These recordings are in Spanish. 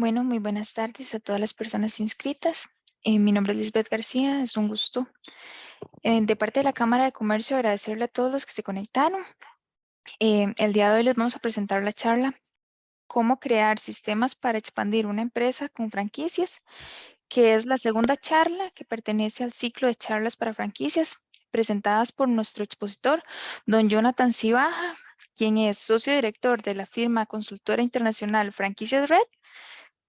Bueno, muy buenas tardes a todas las personas inscritas. Mi nombre es Lisbeth García, es un gusto. De parte de la Cámara de Comercio, agradecerle a todos los que se conectaron. El día de hoy les vamos a presentar la charla Cómo crear sistemas para expandir una empresa con franquicias, que es la segunda charla que pertenece al ciclo de charlas para franquicias, presentadas por nuestro expositor, don Jonathan Cibaja, quien es socio director de la firma consultora internacional Franquicias Red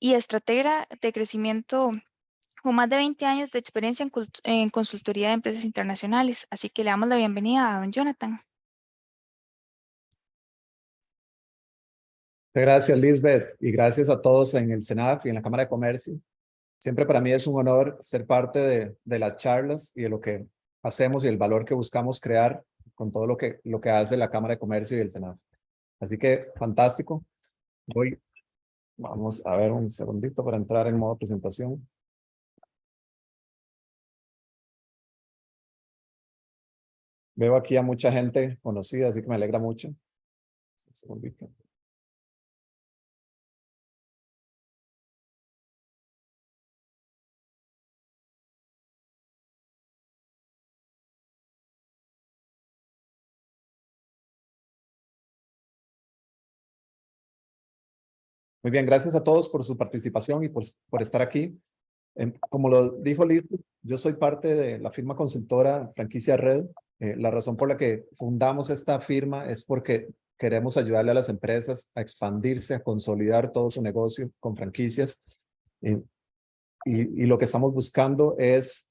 y estratega de crecimiento con más de 20 años de experiencia en consultoría de empresas internacionales. Así que le damos la bienvenida a don Jonathan. Gracias, Lisbeth, y gracias a todos en el Senado y en la Cámara de Comercio. Siempre para mí es un honor ser parte de las charlas y de lo que hacemos y el valor que buscamos crear con todo lo que hace la Cámara de Comercio y el Senado. Así que, fantástico. Vamos a ver un segundito para entrar en modo presentación. Veo aquí a mucha gente conocida, así que me alegra mucho. Un segundito. Muy bien, gracias a todos por su participación y por estar aquí. Como lo dijo Liz, yo soy parte de la firma consultora Franquicia Red. La razón por la que fundamos esta firma es porque queremos ayudarle a las empresas a expandirse, a consolidar todo su negocio con franquicias. Eh, y lo que estamos buscando es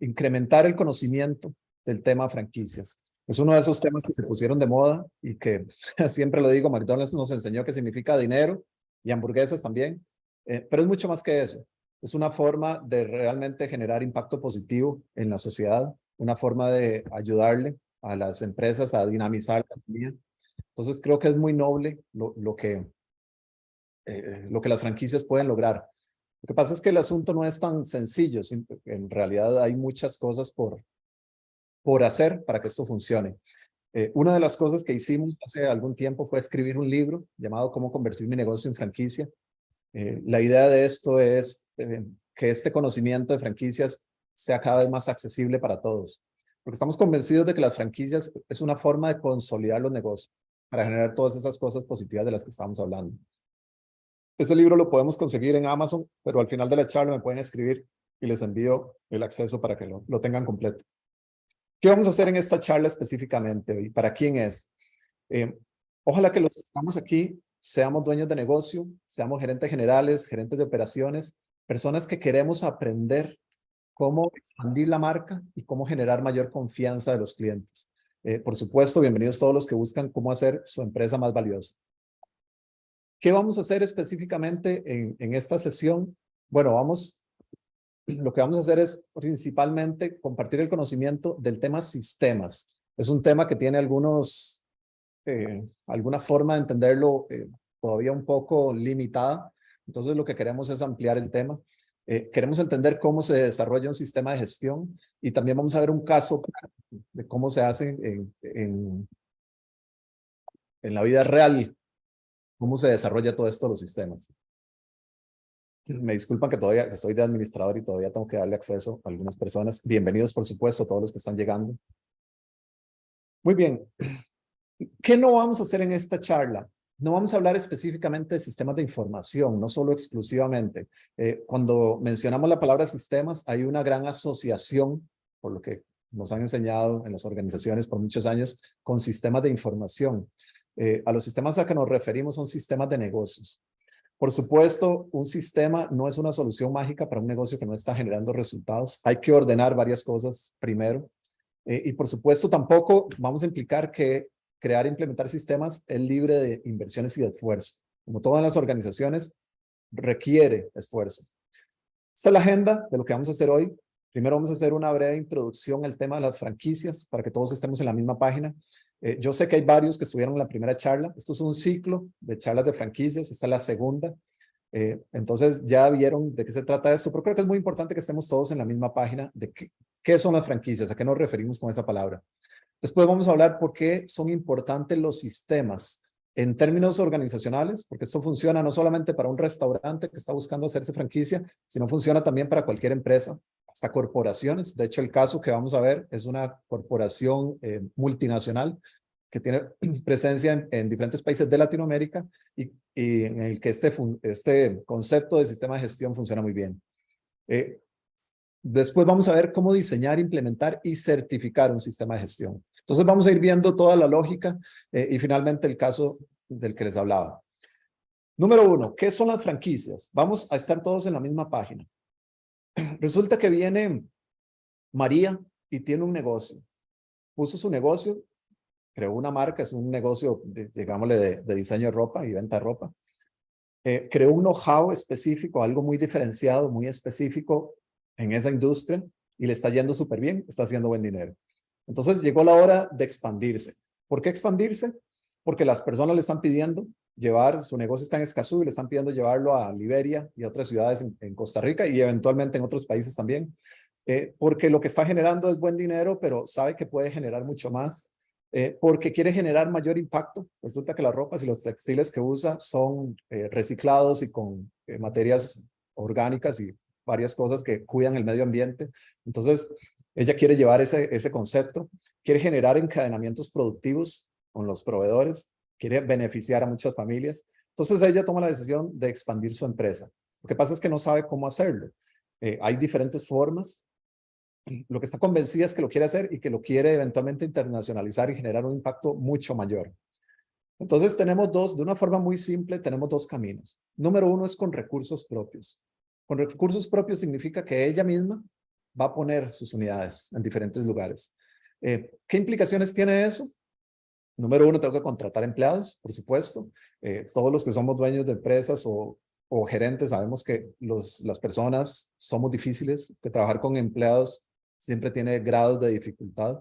incrementar el conocimiento del tema franquicias. Es uno de esos temas que se pusieron de moda y que siempre lo digo, McDonald's nos enseñó que significa dinero y hamburguesas también, pero es mucho más que eso. Es una forma de realmente generar impacto positivo en la sociedad, una forma de ayudarle a las empresas a dinamizar la economía. Entonces creo que es muy noble lo que las franquicias pueden lograr. Lo que pasa es que el asunto no es tan sencillo, en realidad hay muchas cosas por hacer para que esto funcione. Una de las cosas que hicimos hace algún tiempo fue escribir un libro llamado Cómo convertir mi negocio en franquicia. La idea de esto es que este conocimiento de franquicias sea cada vez más accesible para todos, porque estamos convencidos de que las franquicias es una forma de consolidar los negocios para generar todas esas cosas positivas de las que estamos hablando. Este libro lo podemos conseguir en Amazon, pero al final de la charla me pueden escribir y les envío el acceso para que lo tengan completo. ¿Qué vamos a hacer en esta charla específicamente y para quién es? Ojalá que los que estamos aquí seamos dueños de negocio, seamos gerentes generales, gerentes de operaciones, personas que queremos aprender cómo expandir la marca y cómo generar mayor confianza de los clientes. Por supuesto, bienvenidos todos los que buscan cómo hacer su empresa más valiosa. ¿Qué vamos a hacer específicamente en esta sesión? Bueno, lo que vamos a hacer es principalmente compartir el conocimiento del tema sistemas. Es un tema que tiene alguna forma de entenderlo todavía un poco limitada. Entonces lo que queremos es ampliar el tema. Queremos entender cómo se desarrolla un sistema de gestión y también vamos a ver un caso de cómo se hace en la vida real, cómo se desarrolla todo esto los sistemas. Me disculpan que todavía estoy de administrador y todavía tengo que darle acceso a algunas personas. Bienvenidos, por supuesto, a todos los que están llegando. Muy bien. ¿Qué no vamos a hacer en esta charla? No vamos a hablar específicamente de sistemas de información, no solo exclusivamente. Cuando mencionamos la palabra sistemas, hay una gran asociación, por lo que nos han enseñado en las organizaciones por muchos años, con sistemas de información. A los sistemas a que nos referimos son sistemas de negocios. Por supuesto, un sistema no es una solución mágica para un negocio que no está generando resultados. Hay que ordenar varias cosas primero. Y por supuesto, tampoco vamos a implicar que crear e implementar sistemas es libre de inversiones y de esfuerzo. Como todas las organizaciones, requiere esfuerzo. Esta es la agenda de lo que vamos a hacer hoy. Primero vamos a hacer una breve introducción al tema de las franquicias para que todos estemos en la misma página. Yo sé que hay varios que estuvieron en la primera charla. Esto es un ciclo de charlas de franquicias. Esta es la segunda. Entonces ya vieron de qué se trata esto, pero creo que es muy importante que estemos todos en la misma página de qué son las franquicias, a qué nos referimos con esa palabra. Después vamos a hablar por qué son importantes los sistemas En términos organizacionales, porque esto funciona no solamente para un restaurante que está buscando hacerse franquicia, sino funciona también para cualquier empresa, hasta corporaciones. De hecho, el caso que vamos a ver es una corporación multinacional que tiene presencia en diferentes países de Latinoamérica y en el que este concepto de sistema de gestión funciona muy bien. Después vamos a ver cómo diseñar, implementar y certificar un sistema de gestión. Entonces vamos a ir viendo toda la lógica y finalmente el caso del que les hablaba. Número 1, ¿qué son las franquicias? Vamos a estar todos en la misma página. Resulta que viene María y tiene un negocio. Puso su negocio, creó una marca, es un negocio, digámosle, de diseño de ropa y venta de ropa. Creó un know-how específico, algo muy diferenciado, muy específico en esa industria y le está yendo súper bien, está haciendo buen dinero. Entonces llegó la hora de expandirse. ¿Por qué expandirse? Porque las personas le están pidiendo llevar, su negocio está en Escazú y le están pidiendo llevarlo a Liberia y a otras ciudades en Costa Rica y eventualmente en otros países también. Porque lo que está generando es buen dinero, pero sabe que puede generar mucho más. Porque quiere generar mayor impacto. Resulta que las ropas y los textiles que usa son reciclados y con materias orgánicas y varias cosas que cuidan el medio ambiente. Entonces, ella quiere llevar ese concepto, quiere generar encadenamientos productivos con los proveedores, quiere beneficiar a muchas familias. Entonces, ella toma la decisión de expandir su empresa. Lo que pasa es que no sabe cómo hacerlo. Hay diferentes formas. Lo que está convencida es que lo quiere hacer y que lo quiere eventualmente internacionalizar y generar un impacto mucho mayor. Entonces tenemos de una forma muy simple, tenemos dos caminos. Número 1 es con recursos propios. Con recursos propios significa que ella misma va a poner sus unidades en diferentes lugares. ¿Qué implicaciones tiene eso? Número 1, tengo que contratar empleados, por supuesto. Todos los que somos dueños de empresas o gerentes sabemos que las personas somos difíciles, que trabajar con empleados siempre tiene grados de dificultad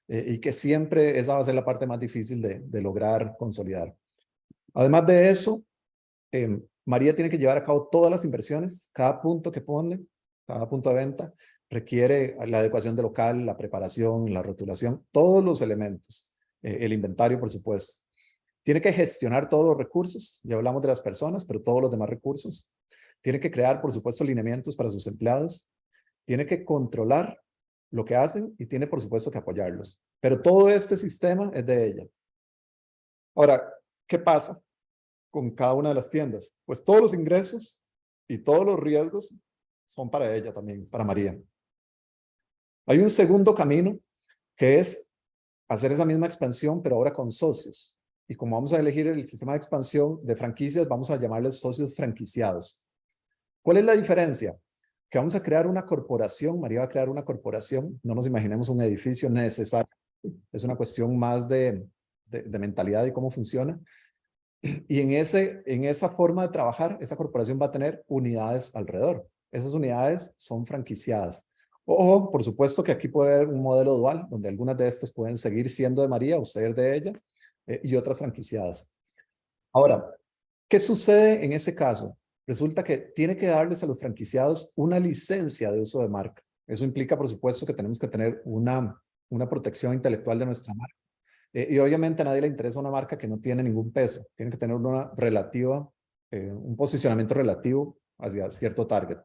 y que siempre esa va a ser la parte más difícil de lograr consolidar. Además de eso, María tiene que llevar a cabo todas las inversiones, cada punto que pone, cada punto de venta, requiere la adecuación de local, la preparación, la rotulación, todos los elementos, el inventario, por supuesto. Tiene que gestionar todos los recursos, ya hablamos de las personas, pero todos los demás recursos. Tiene que crear, por supuesto, lineamientos para sus empleados. Tiene que controlar lo que hacen y tiene, por supuesto, que apoyarlos. Pero todo este sistema es de ella. Ahora, ¿qué pasa con cada una de las tiendas? Pues todos los ingresos y todos los riesgos son para ella también, para María. Hay un segundo camino que es hacer esa misma expansión, pero ahora con socios. Y como vamos a elegir el sistema de expansión de franquicias, vamos a llamarles socios franquiciados. ¿Cuál es la diferencia? Que vamos a crear una corporación, María va a crear una corporación, no nos imaginemos un edificio necesario, es una cuestión más de mentalidad y cómo funciona. Y en esa forma de trabajar, esa corporación va a tener unidades alrededor. Esas unidades son franquiciadas. Ojo, por supuesto que aquí puede haber un modelo dual, donde algunas de estas pueden seguir siendo de María o ser de ella, y otras franquiciadas. Ahora, ¿qué sucede en ese caso? Resulta que tiene que darles a los franquiciados una licencia de uso de marca. Eso implica, por supuesto, que tenemos que tener una protección intelectual de nuestra marca. Y obviamente a nadie le interesa una marca que no tiene ningún peso. Tiene que tener una relativa, un posicionamiento relativo hacia cierto target.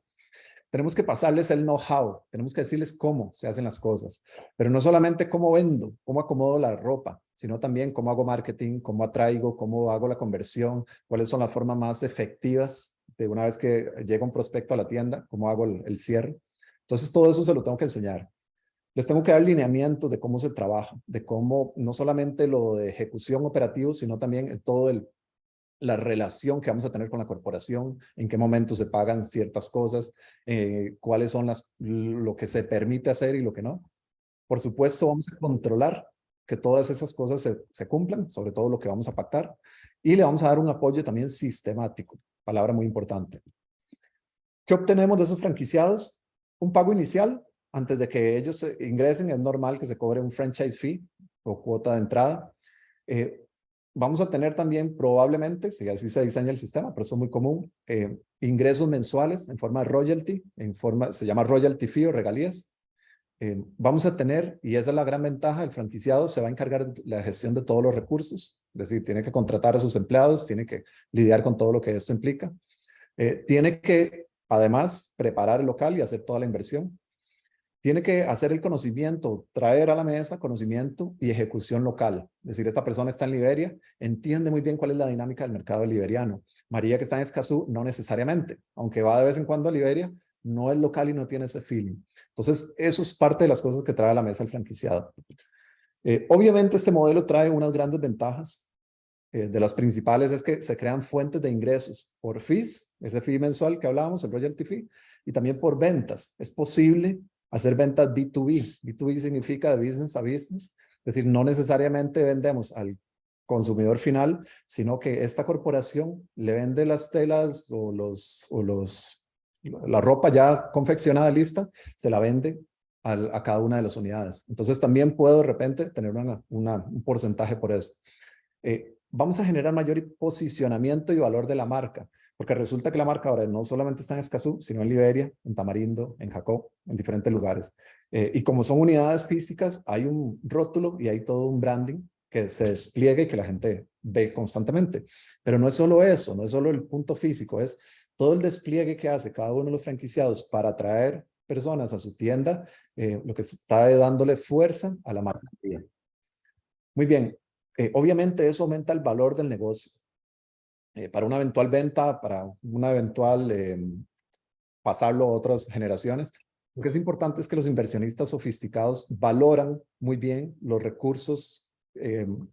Tenemos que pasarles el know-how, tenemos que decirles cómo se hacen las cosas, pero no solamente cómo vendo, cómo acomodo la ropa, sino también cómo hago marketing, cómo atraigo, cómo hago la conversión, cuáles son las formas más efectivas de una vez que llega un prospecto a la tienda, cómo hago el cierre. Entonces todo eso se lo tengo que enseñar. Les tengo que dar lineamientos de cómo se trabaja, de cómo no solamente lo de ejecución operativa, sino también todo la relación que vamos a tener con la corporación, en qué momento se pagan ciertas cosas, cuáles son lo que se permite hacer y lo que no. Por supuesto, vamos a controlar que todas esas cosas se cumplan, sobre todo lo que vamos a pactar, y le vamos a dar un apoyo también sistemático, palabra muy importante. ¿Qué obtenemos de esos franquiciados? Un pago inicial, antes de que ellos ingresen, es normal que se cobre un franchise fee o cuota de entrada. Vamos a tener también probablemente, si así se diseña el sistema, pero eso es muy común, ingresos mensuales en forma de royalty, se llama royalty fee o regalías. Vamos a tener, y esa es la gran ventaja, el franquiciado se va a encargar de la gestión de todos los recursos, es decir, tiene que contratar a sus empleados, tiene que lidiar con todo lo que esto implica, tiene que además preparar el local y hacer toda la inversión, tiene que hacer el conocimiento, traer a la mesa conocimiento y ejecución local. Es decir, esta persona está en Liberia, entiende muy bien cuál es la dinámica del mercado liberiano. María, que está en Escazú, no necesariamente, aunque va de vez en cuando a Liberia, no es local y no tiene ese feeling. Entonces, eso es parte de las cosas que trae a la mesa el franquiciado. Obviamente, este modelo trae unas grandes ventajas. De las principales es que se crean fuentes de ingresos por fees, ese fee mensual que hablábamos, el royalty fee, y también por ventas. Es posible hacer ventas B2B. B2B significa de business a business, es decir, no necesariamente vendemos al consumidor final, sino que esta corporación le vende las telas o la ropa ya confeccionada, lista, se la vende a cada una de las unidades. Entonces también puedo de repente tener un porcentaje por eso. Vamos a generar mayor posicionamiento y valor de la marca, porque resulta que la marca ahora no solamente está en Escazú, sino en Liberia, en Tamarindo, en Jacó, en diferentes lugares. Y como son unidades físicas, hay un rótulo y hay todo un branding que se despliega y que la gente ve constantemente. Pero no es solo eso, no es solo el punto físico, es todo el despliegue que hace cada uno de los franquiciados para atraer personas a su tienda, lo que está dándole fuerza a la marca. Muy bien, obviamente eso aumenta el valor del negocio. Para una eventual venta, para una eventual pasarlo a otras generaciones, lo que es importante es que los inversionistas sofisticados valoran muy bien los recursos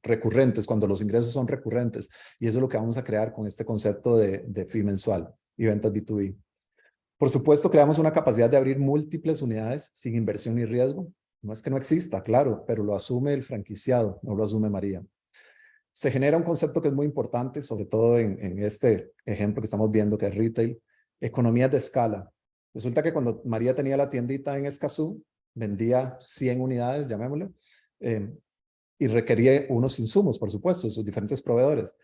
recurrentes, cuando los ingresos son recurrentes. Y eso es lo que vamos a crear con este concepto de fee mensual y ventas B2B. Por supuesto, creamos una capacidad de abrir múltiples unidades sin inversión ni riesgo. No es que no exista, claro, pero lo asume el franquiciado, no lo asume María. Se genera un concepto que es muy importante, sobre todo en este ejemplo que estamos viendo, que es retail, economías de escala. Resulta que cuando María tenía la tiendita en Escazú, vendía 100 unidades, llamémosle, eh, y requería unos insumos, por supuesto, de sus diferentes proveedores.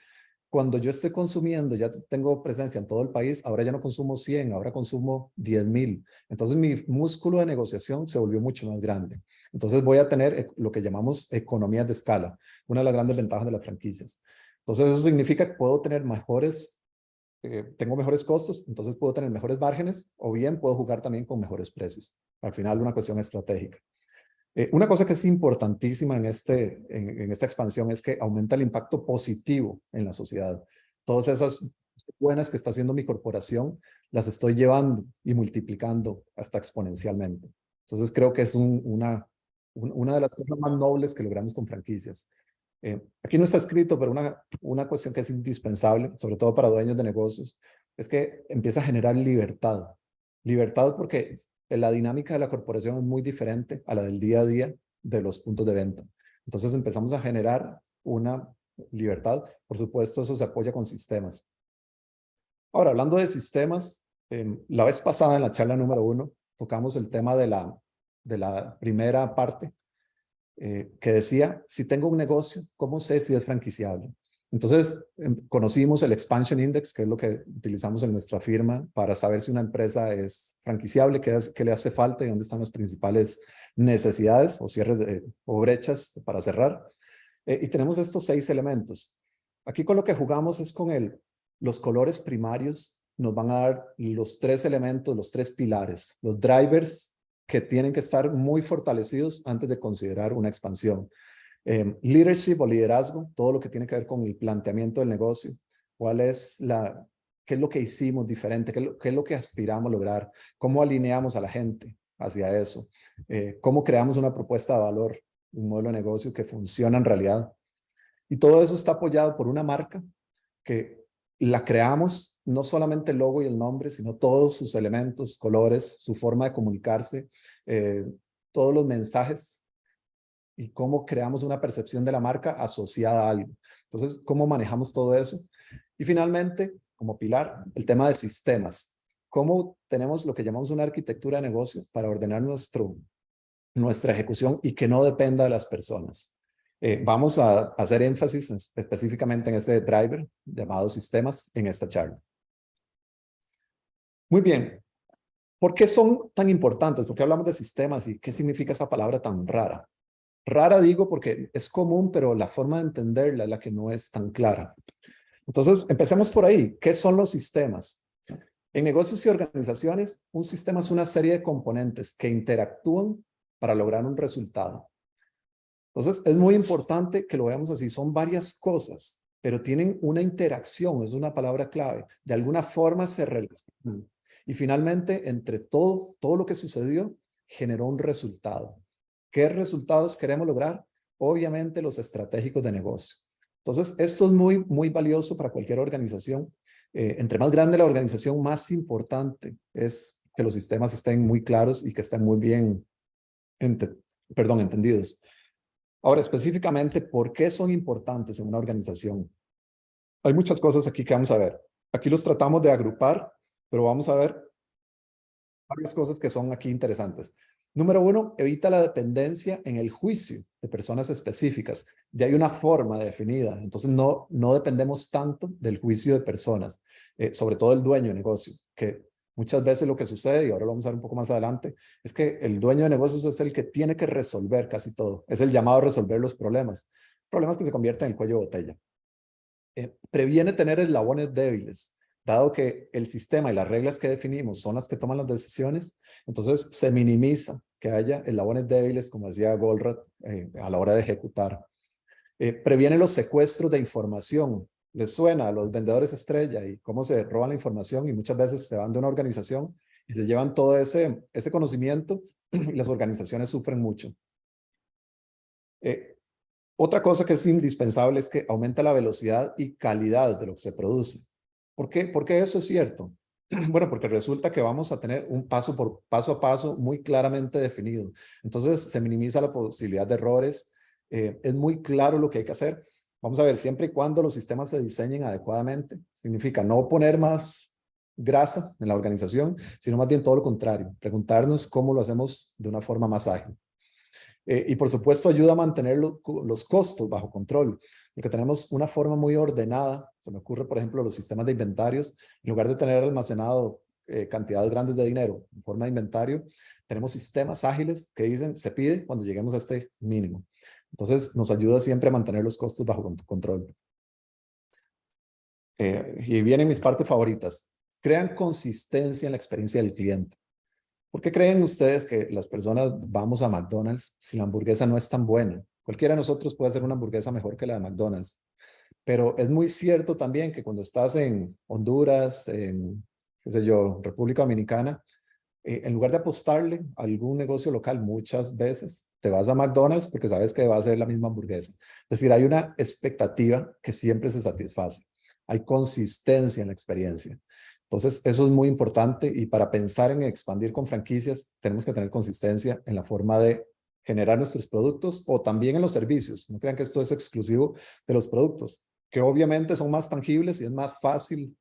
Cuando yo estoy consumiendo, ya tengo presencia en todo el país, ahora ya no consumo 100, ahora consumo 10,000. Entonces mi músculo de negociación se volvió mucho más grande. Entonces voy a tener lo que llamamos economías de escala, una de las grandes ventajas de las franquicias. Entonces eso significa que puedo tener tengo mejores costos, entonces puedo tener mejores márgenes o bien puedo jugar también con mejores precios. Al final una cuestión estratégica. Una cosa que es importantísima en esta expansión es que aumenta el impacto positivo en la sociedad. Todas esas buenas que está haciendo mi corporación, las estoy llevando y multiplicando hasta exponencialmente. Entonces creo que es una de las cosas más nobles que logramos con franquicias. Aquí no está escrito, pero una cuestión que es indispensable, sobre todo para dueños de negocios, es que empieza a generar libertad. Libertad porque la dinámica de la corporación es muy diferente a la del día a día de los puntos de venta. Entonces empezamos a generar una libertad. Por supuesto, eso se apoya con sistemas. Ahora, hablando de sistemas, la vez pasada en la charla número 1, tocamos el tema de la primera parte, que decía, si tengo un negocio, ¿cómo sé si es franquiciable? Entonces, conocimos el Expansion Index, que es lo que utilizamos en nuestra firma para saber si una empresa es franquiciable, qué le hace falta y dónde están las principales necesidades o cierres o brechas para cerrar. Y tenemos estos 6 elementos. Aquí con lo que jugamos es con los colores primarios, nos van a dar los 3 elementos, los 3 pilares, los drivers que tienen que estar muy fortalecidos antes de considerar una expansión. Leadership o liderazgo, todo lo que tiene que ver con el planteamiento del negocio, qué es lo que hicimos diferente, qué es lo que aspiramos a lograr, cómo alineamos a la gente hacia eso, cómo creamos una propuesta de valor, un modelo de negocio que funciona en realidad. Y todo eso está apoyado por una marca que la creamos, no solamente el logo y el nombre, sino todos sus elementos, colores, su forma de comunicarse, todos los mensajes y cómo creamos una percepción de la marca asociada a algo. Entonces, ¿cómo manejamos todo eso? Y finalmente, como pilar, el tema de sistemas. ¿Cómo tenemos lo que llamamos una arquitectura de negocio para ordenar nuestra ejecución y que no dependa de las personas? Vamos a hacer énfasis específicamente en este driver llamado sistemas en esta charla. Muy bien. ¿Por qué son tan importantes? ¿Por qué hablamos de sistemas y qué significa esa palabra tan rara? Rara digo porque es común, pero la forma de entenderla es la que no es tan clara. Entonces, empecemos por ahí. ¿Qué son los sistemas? En negocios y organizaciones, un sistema es una serie de componentes que interactúan para lograr un resultado. Entonces, es muy importante que lo veamos así. Son varias cosas, pero tienen una interacción, es una palabra clave. De alguna forma se relacionan. Y finalmente, entre todo lo que sucedió, generó un resultado. ¿Qué resultados queremos lograr? Obviamente los estratégicos de negocio. Entonces, esto es muy valioso para cualquier organización. Entre más grande la organización, más importante es que los sistemas estén muy claros y que estén muy bien entendidos. Ahora, específicamente, ¿por qué son importantes en una organización? Hay muchas cosas aquí que vamos a ver. Aquí los tratamos de agrupar, pero vamos a ver varias cosas que son aquí interesantes. Número uno, evita la dependencia en el juicio de personas específicas. Ya hay una forma definida, entonces no dependemos tanto del juicio de personas, sobre todo el dueño de negocio, que muchas veces lo que sucede, y ahora lo vamos a ver un poco más adelante, es que el dueño de negocios es el que tiene que resolver casi todo. Es el llamado a resolver los problemas que se convierten en el cuello de botella. Previene tener eslabones débiles. Dado que el sistema y las reglas que definimos son las que toman las decisiones, entonces se minimiza que haya eslabones débiles, como decía Goldratt, a la hora de ejecutar. Previene los secuestros de información. Les suena a los vendedores estrella y cómo se roban la información y muchas veces se van de una organización y se llevan todo ese conocimiento y las organizaciones sufren mucho. Otra cosa que es indispensable es que aumenta la velocidad y calidad de lo que se produce. ¿Por qué eso es cierto? Bueno, porque resulta que vamos a tener un paso a paso muy claramente definido. Entonces se minimiza la posibilidad de errores. Es muy claro lo que hay que hacer. Vamos a ver, siempre y cuando los sistemas se diseñen adecuadamente, significa no poner más grasa en la organización, sino más bien todo lo contrario, preguntarnos cómo lo hacemos de una forma más ágil. Y por supuesto ayuda a mantener los costos bajo control, porque tenemos una forma muy ordenada. Se me ocurre, por ejemplo, los sistemas de inventarios. En lugar de tener almacenado cantidades grandes de dinero en forma de inventario, tenemos sistemas ágiles que dicen, se pide cuando lleguemos a este mínimo. Entonces, nos ayuda siempre a mantener los costos bajo control. Y vienen mis partes favoritas. Crean consistencia en la experiencia del cliente. ¿Por qué creen ustedes que las personas vamos a McDonald's si la hamburguesa no es tan buena? Cualquiera de nosotros puede hacer una hamburguesa mejor que la de McDonald's. Pero es muy cierto también que cuando estás en Honduras, en, qué sé yo, República Dominicana, en lugar de apostarle a algún negocio local, muchas veces te vas a McDonald's porque sabes que va a ser la misma hamburguesa. Es decir, hay una expectativa que siempre se satisface. Hay consistencia en la experiencia. Entonces, eso es muy importante y para pensar en expandir con franquicias, tenemos que tener consistencia en la forma de generar nuestros productos o también en los servicios. No crean que esto es exclusivo de los productos, que obviamente son más tangibles y es más fácil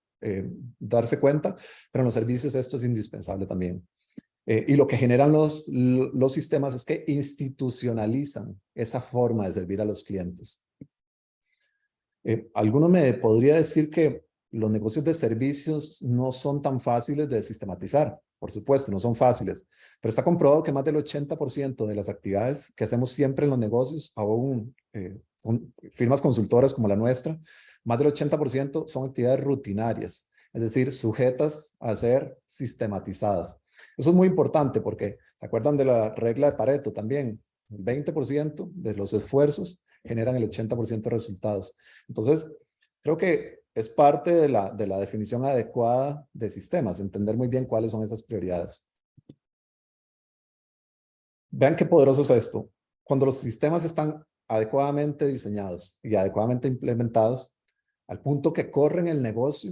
darse cuenta, pero en los servicios esto es indispensable también. Y lo que generan los sistemas es que institucionalizan esa forma de servir a los clientes. Alguno me podría decir que los negocios de servicios no son tan fáciles de sistematizar. Por supuesto, no son fáciles, pero está comprobado que más del 80% de las actividades que hacemos siempre en los negocios, aún firmas consultoras como la nuestra, más del 80% son actividades rutinarias, es decir, sujetas a ser sistematizadas. Eso es muy importante porque, ¿se acuerdan de la regla de Pareto también? El 20% de los esfuerzos generan el 80% de resultados. Entonces, creo que es parte de la definición adecuada de sistemas, entender muy bien cuáles son esas prioridades. Vean qué poderoso es esto. Cuando los sistemas están adecuadamente diseñados y adecuadamente implementados, al punto que corren el negocio,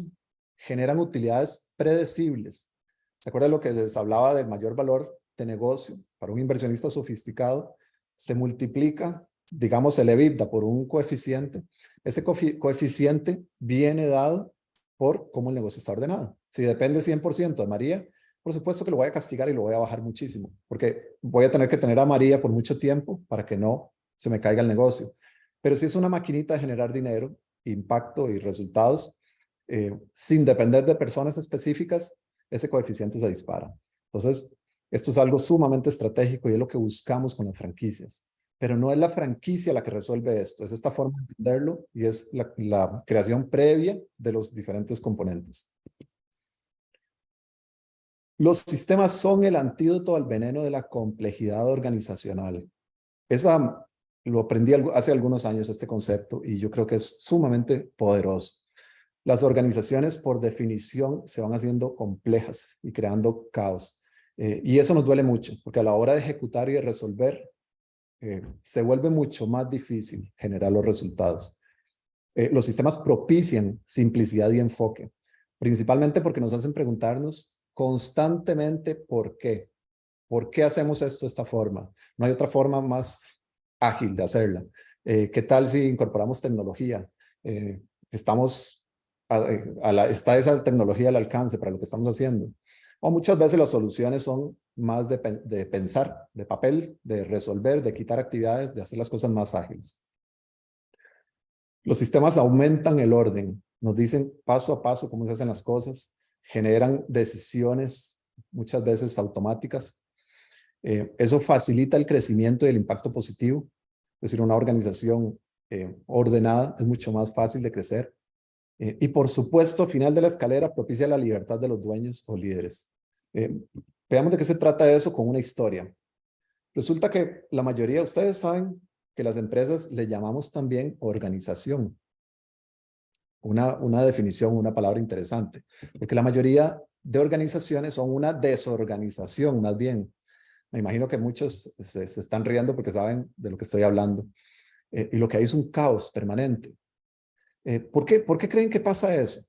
generan utilidades predecibles. ¿Se acuerdan lo que les hablaba del mayor valor de negocio para un inversionista sofisticado? Se multiplica, digamos, el EBITDA por un coeficiente. Ese coeficiente viene dado por cómo el negocio está ordenado. Si depende 100% de María, por supuesto que lo voy a castigar y lo voy a bajar muchísimo, porque voy a tener que tener a María por mucho tiempo para que no se me caiga el negocio. Pero si es una maquinita de generar dinero, impacto y resultados, sin depender de personas específicas, ese coeficiente se dispara. Entonces, esto es algo sumamente estratégico y es lo que buscamos con las franquicias. Pero no es la franquicia la que resuelve esto, es esta forma de entenderlo y es la creación previa de los diferentes componentes. Los sistemas son el antídoto al veneno de la complejidad organizacional. Lo aprendí hace algunos años este concepto y yo creo que es sumamente poderoso. Las organizaciones por definición se van haciendo complejas y creando caos. Y eso nos duele mucho porque a la hora de ejecutar y de resolver se vuelve mucho más difícil generar los resultados. Los sistemas propician simplicidad y enfoque, principalmente porque nos hacen preguntarnos constantemente por qué. ¿Por qué hacemos esto de esta forma? No hay otra forma más ágil de hacerla. ¿Qué tal si incorporamos tecnología? Está esa tecnología al alcance para lo que estamos haciendo. O muchas veces las soluciones son más de pensar, de papel, de resolver, de quitar actividades, de hacer las cosas más ágiles. Los sistemas aumentan el orden, nos dicen paso a paso cómo se hacen las cosas, generan decisiones muchas veces automáticas. Eso facilita el crecimiento y el impacto positivo. Es decir, una organización ordenada es mucho más fácil de crecer. Y por supuesto, al final de la escalera propicia la libertad de los dueños o líderes. Veamos de qué se trata eso con una historia. Resulta que la mayoría de ustedes saben que las empresas le llamamos también organización. Una definición, una palabra interesante, porque la mayoría de organizaciones son una desorganización, más bien. Me imagino que muchos se están riendo porque saben de lo que estoy hablando. Y lo que hay es un caos permanente. ¿Por qué creen que pasa eso?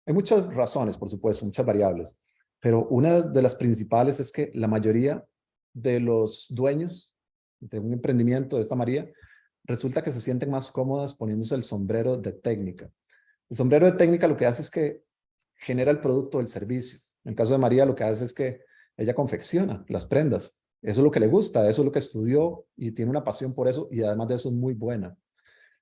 Hay muchas razones, por supuesto, muchas variables, pero una de las principales es que la mayoría de los dueños de un emprendimiento de esta María resulta que se sienten más cómodas poniéndose el sombrero de técnica. El sombrero de técnica lo que hace es que genera el producto o el servicio. En el caso de María, lo que hace es que ella confecciona las prendas. Eso es lo que le gusta, eso es lo que estudió y tiene una pasión por eso y además de eso es muy buena.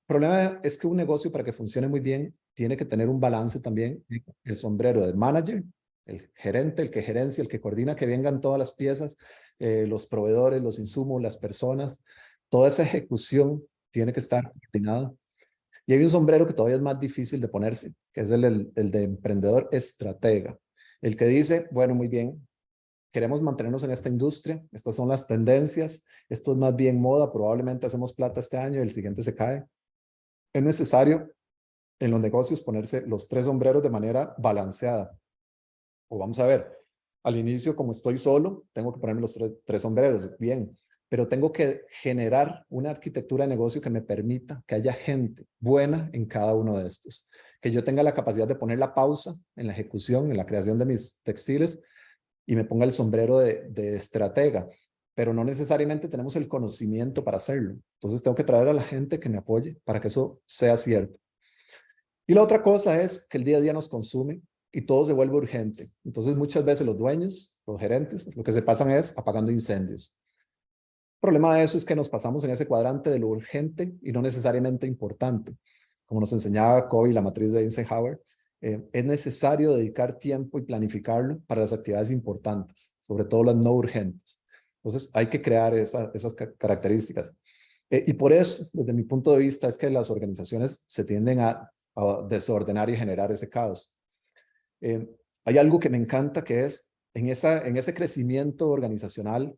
El problema es que un negocio para que funcione muy bien tiene que tener un balance también. El sombrero del manager, el gerente, el que gerencia, el que coordina que vengan todas las piezas, los proveedores, los insumos, las personas. Toda esa ejecución tiene que estar coordinada. Y hay un sombrero que todavía es más difícil de ponerse, que es el de emprendedor estratega. El que dice, bueno, muy bien, queremos mantenernos en esta industria, estas son las tendencias, esto es más bien moda, probablemente hacemos plata este año y el siguiente se cae. Es necesario en los negocios ponerse los tres sombreros de manera balanceada. O vamos a ver, al inicio como estoy solo, tengo que ponerme los tres sombreros, bien, pero tengo que generar una arquitectura de negocio que me permita que haya gente buena en cada uno de estos, que yo tenga la capacidad de poner la pausa en la ejecución, en la creación de mis textiles y me ponga el sombrero de estratega, pero no necesariamente tenemos el conocimiento para hacerlo. Entonces tengo que traer a la gente que me apoye para que eso sea cierto. Y la otra cosa es que el día a día nos consume y todo se vuelve urgente. Entonces muchas veces los dueños, los gerentes, lo que se pasan es apagando incendios. El problema de eso es que nos pasamos en ese cuadrante de lo urgente y no necesariamente importante. Como nos enseñaba Covey, la matriz de Eisenhower, es necesario dedicar tiempo y planificarlo para las actividades importantes, sobre todo las no urgentes. Entonces hay que crear esas características. Y por eso, desde mi punto de vista, es que las organizaciones se tienden a desordenar y generar ese caos. Hay algo que me encanta que es en ese crecimiento organizacional,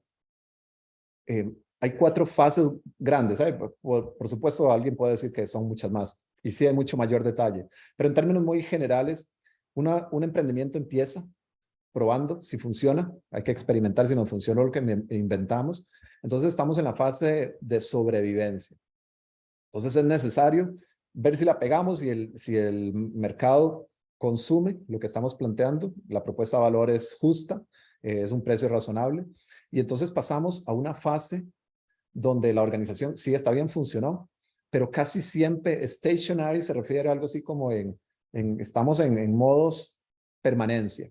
hay 4 fases grandes. Por supuesto, alguien puede decir que son muchas más y sí hay mucho mayor detalle, pero en términos muy generales, un emprendimiento empieza probando si funciona, hay que experimentar si nos funcionó lo que inventamos. Entonces estamos en la fase de sobrevivencia. Entonces es necesario ver si la pegamos y si el mercado consume lo que estamos planteando, la propuesta de valor es justa, es un precio razonable, y entonces pasamos a una fase donde la organización sí está bien, funcionó, pero casi siempre stationary se refiere a algo así como estamos en modos permanencia.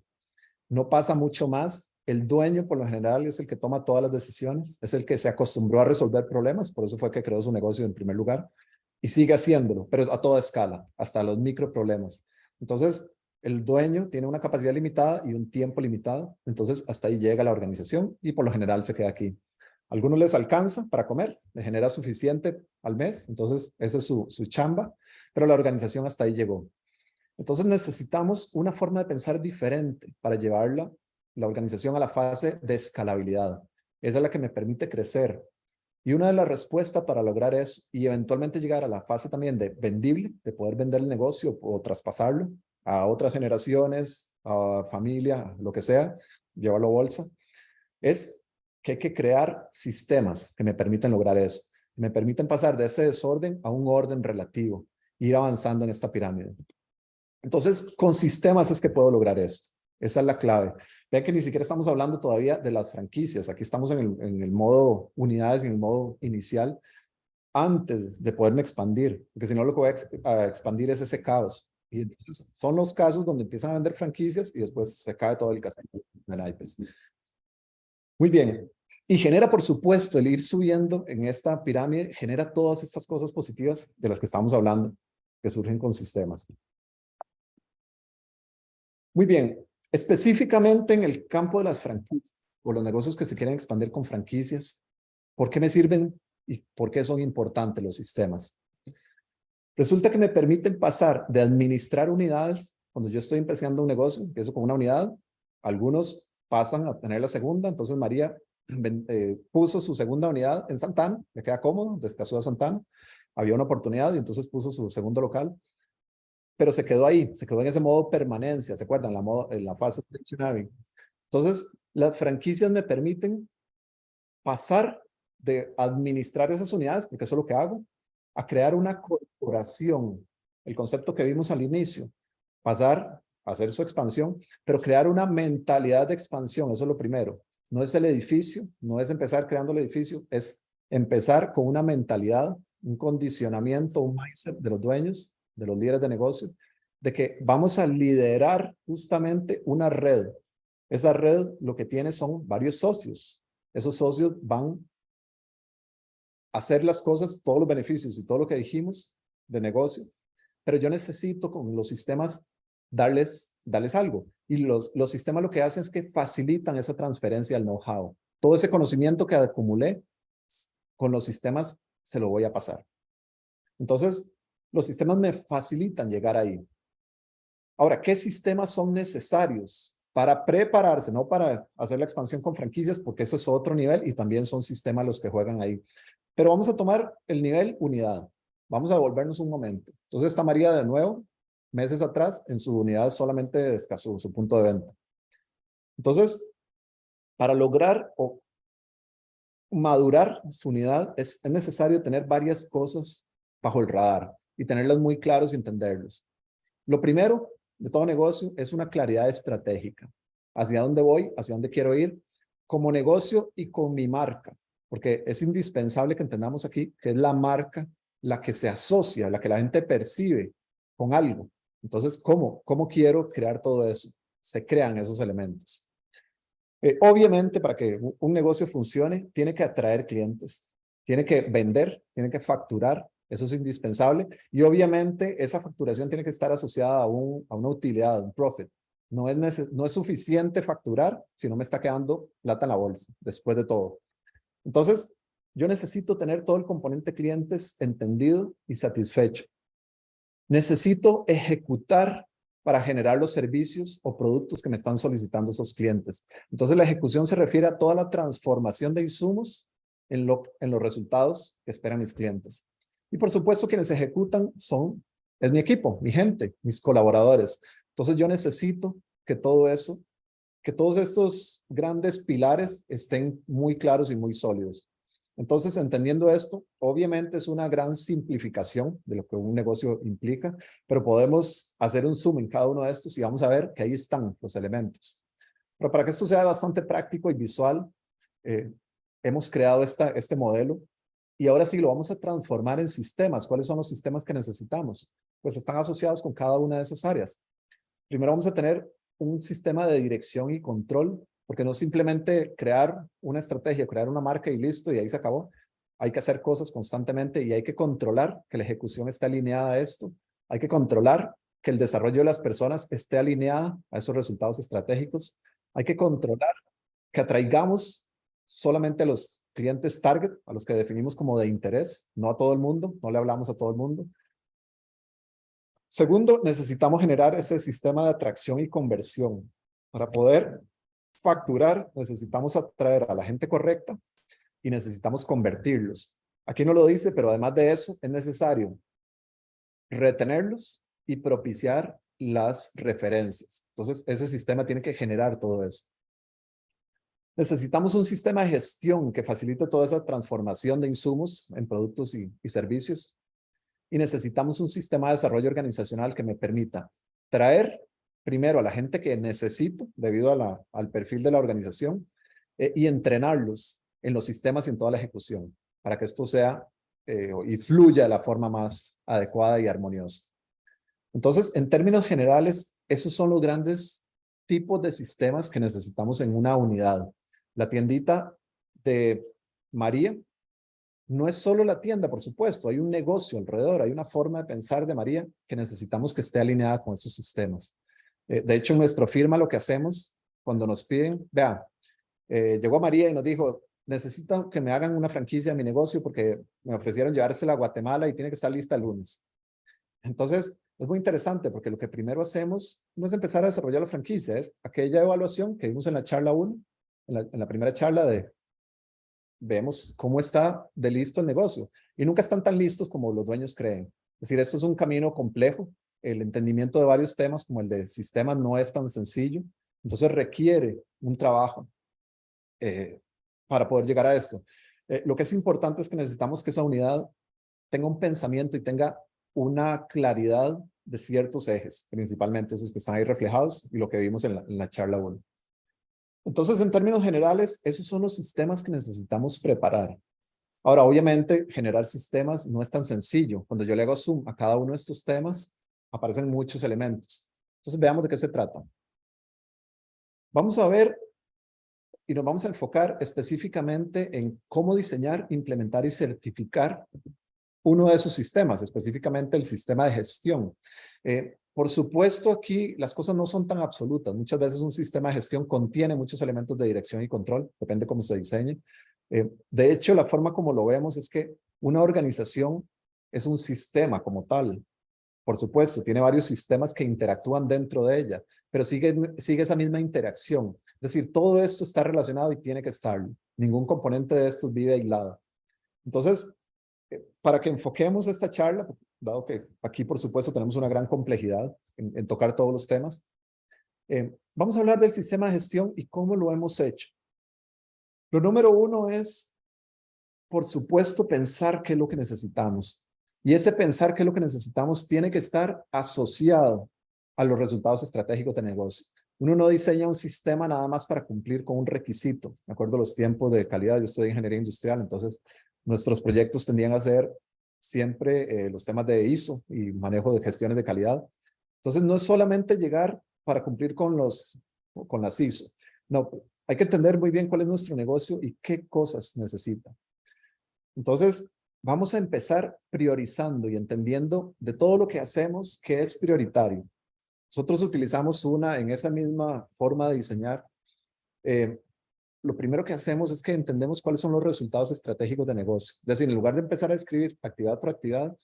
No pasa mucho más. El dueño, por lo general, es el que toma todas las decisiones, es el que se acostumbró a resolver problemas, por eso fue que creó su negocio en primer lugar, y sigue haciéndolo, pero a toda escala, hasta los micro problemas. Entonces, el dueño tiene una capacidad limitada y un tiempo limitado, entonces hasta ahí llega la organización y por lo general se queda aquí. A algunos les alcanza para comer, les genera suficiente al mes, entonces esa es su chamba, pero la organización hasta ahí llegó. Entonces necesitamos una forma de pensar diferente para llevarla, la organización, a la fase de escalabilidad. Esa es la que me permite crecer. Y una de las respuestas para lograr eso y eventualmente llegar a la fase también de vendible, de poder vender el negocio o traspasarlo a otras generaciones, a familia, lo que sea, llevarlo a bolsa, es que hay que crear sistemas que me permiten lograr eso. Me permiten pasar de ese desorden a un orden relativo, ir avanzando en esta pirámide. Entonces, con sistemas es que puedo lograr esto. Esa es la clave. Vean que ni siquiera estamos hablando todavía de las franquicias. Aquí estamos en el modo unidades, en el modo inicial, antes de poderme expandir. Porque si no, lo que voy a expandir es ese caos. Y entonces son los casos donde empiezan a vender franquicias y después se cae todo el castillo de naipes. Muy bien. Y genera, por supuesto, el ir subiendo en esta pirámide, genera todas estas cosas positivas de las que estamos hablando, que surgen con sistemas. Muy bien, específicamente en el campo de las franquicias o los negocios que se quieren expandir con franquicias, ¿por qué me sirven y por qué son importantes los sistemas? Resulta que me permiten pasar de administrar unidades, cuando yo estoy empezando un negocio, empiezo con una unidad, algunos pasan a tener la segunda, entonces María puso su segunda unidad en Santana, le queda cómodo, descasó a Santana, había una oportunidad y entonces puso su segundo local. Pero se quedó ahí, se quedó en ese modo permanencia, ¿se acuerdan? En la fase stationary. Entonces, las franquicias me permiten pasar de administrar esas unidades, porque eso es lo que hago, a crear una corporación, el concepto que vimos al inicio, pasar a hacer su expansión, pero crear una mentalidad de expansión, eso es lo primero. No es el edificio, no es empezar creando el edificio, es empezar con una mentalidad, un condicionamiento, un mindset de los dueños, de los líderes de negocio, de que vamos a liderar justamente una red. Esa red lo que tiene son varios socios. Esos socios van a hacer las cosas, todos los beneficios y todo lo que dijimos de negocio, pero yo necesito con los sistemas darles algo. Y los sistemas lo que hacen es que facilitan esa transferencia del know-how. Todo ese conocimiento que acumulé con los sistemas se lo voy a pasar. Entonces, los sistemas me facilitan llegar ahí. Ahora, ¿qué sistemas son necesarios para prepararse? No para hacer la expansión con franquicias, porque eso es otro nivel y también son sistemas los que juegan ahí. Pero vamos a tomar el nivel unidad. Vamos a devolvernos un momento. Entonces está María de nuevo, meses atrás, en su unidad solamente descasó su punto de venta. Entonces, para lograr o madurar su unidad, es necesario tener varias cosas bajo el radar y tenerlas muy claros y entenderlos. Lo primero de todo negocio es una claridad estratégica. ¿Hacia dónde voy? ¿Hacia dónde quiero ir? Como negocio y con mi marca. Porque es indispensable que entendamos aquí que es la marca la que se asocia, la que la gente percibe con algo. Entonces, ¿cómo quiero crear todo eso? Se crean esos elementos. Obviamente, para que un negocio funcione, tiene que atraer clientes, tiene que vender, tiene que facturar, eso es indispensable. Y obviamente, esa facturación tiene que estar asociada a una utilidad, un profit. No es suficiente facturar si no me está quedando plata en la bolsa, después de todo. Entonces, yo necesito tener todo el componente clientes entendido y satisfecho. Necesito ejecutar para generar los servicios o productos que me están solicitando esos clientes. Entonces, la ejecución se refiere a toda la transformación de insumos en los resultados que esperan mis clientes. Y por supuesto, quienes ejecutan es mi equipo, mi gente, mis colaboradores. Entonces, yo necesito que todo eso, que todos estos grandes pilares estén muy claros y muy sólidos. Entonces, entendiendo esto, obviamente es una gran simplificación de lo que un negocio implica, pero podemos hacer un zoom en cada uno de estos y vamos a ver que ahí están los elementos. Pero para que esto sea bastante práctico y visual, hemos creado este modelo y ahora sí lo vamos a transformar en sistemas. ¿Cuáles son los sistemas que necesitamos? Pues están asociados con cada una de esas áreas. Primero vamos a tener un sistema de dirección y control, porque no simplemente crear una estrategia, crear una marca y listo, y ahí se acabó. Hay que hacer cosas constantemente y hay que controlar que la ejecución esté alineada a esto. Hay que controlar que el desarrollo de las personas esté alineado a esos resultados estratégicos. Hay que controlar que atraigamos solamente a los clientes target, a los que definimos como de interés, no a todo el mundo, no le hablamos a todo el mundo. Segundo, necesitamos generar ese sistema de atracción y conversión. Para poder facturar, necesitamos atraer a la gente correcta y necesitamos convertirlos. Aquí no lo dice, pero además de eso, es necesario retenerlos y propiciar las referencias. Entonces, ese sistema tiene que generar todo eso. Necesitamos un sistema de gestión que facilite toda esa transformación de insumos en productos y servicios. Y necesitamos un sistema de desarrollo organizacional que me permita traer primero a la gente que necesito debido al perfil de la organización y entrenarlos en los sistemas y en toda la ejecución para que esto sea y fluya de la forma más adecuada y armoniosa. Entonces, en términos generales, esos son los grandes tipos de sistemas que necesitamos en una unidad. La tiendita de María no es solo la tienda, por supuesto, hay un negocio alrededor, hay una forma de pensar de María que necesitamos que esté alineada con esos sistemas. De hecho, en nuestra firma lo que hacemos cuando nos piden, vean, llegó María y nos dijo, necesito que me hagan una franquicia de mi negocio porque me ofrecieron llevársela a Guatemala y tiene que estar lista el lunes. Entonces, es muy interesante porque lo que primero hacemos no es empezar a desarrollar la franquicia, es aquella evaluación que vimos en la charla 1, en la primera charla de vemos cómo está de listo el negocio. Y nunca están tan listos como los dueños creen. Es decir, esto es un camino complejo. El entendimiento de varios temas como el de sistemas no es tan sencillo. Entonces requiere un trabajo para poder llegar a esto. Lo que es importante es que necesitamos que esa unidad tenga un pensamiento y tenga una claridad de ciertos ejes, principalmente esos que están ahí reflejados y lo que vimos en la charla 1. Entonces, en términos generales, esos son los sistemas que necesitamos preparar. Ahora, obviamente, generar sistemas no es tan sencillo. Cuando yo le hago zoom a cada uno de estos temas, aparecen muchos elementos. Entonces, veamos de qué se trata. Vamos a ver y nos vamos a enfocar específicamente en cómo diseñar, implementar y certificar uno de esos sistemas, específicamente el sistema de gestión. Por supuesto, aquí las cosas no son tan absolutas. Muchas veces un sistema de gestión contiene muchos elementos de dirección y control, depende cómo se diseñe. De hecho, la forma como lo vemos es que una organización es un sistema como tal. Por supuesto, tiene varios sistemas que interactúan dentro de ella, pero sigue esa misma interacción. Es decir, todo esto está relacionado y tiene que estarlo. Ningún componente de estos vive aislado. Entonces, para que enfoquemos esta charla, dado que aquí, por supuesto, tenemos una gran complejidad en tocar todos los temas, vamos a hablar del sistema de gestión y cómo lo hemos hecho. Lo número uno es, por supuesto, pensar qué es lo que necesitamos. Y ese pensar qué es lo que necesitamos tiene que estar asociado a los resultados estratégicos de negocio. Uno no diseña un sistema nada más para cumplir con un requisito. Me acuerdo los tiempos de calidad, yo estudié ingeniería industrial, entonces nuestros proyectos tendían a ser siempre los temas de ISO y manejo de gestiones de calidad. Entonces no es solamente llegar para cumplir con las ISO. No, hay que entender muy bien cuál es nuestro negocio y qué cosas necesita. Entonces, vamos a empezar priorizando y entendiendo de todo lo que hacemos qué es prioritario. Nosotros utilizamos en esa misma forma de diseñar. Lo primero que hacemos es que entendemos cuáles son los resultados estratégicos de negocio. Es decir, en lugar de empezar a escribir actividad por actividad,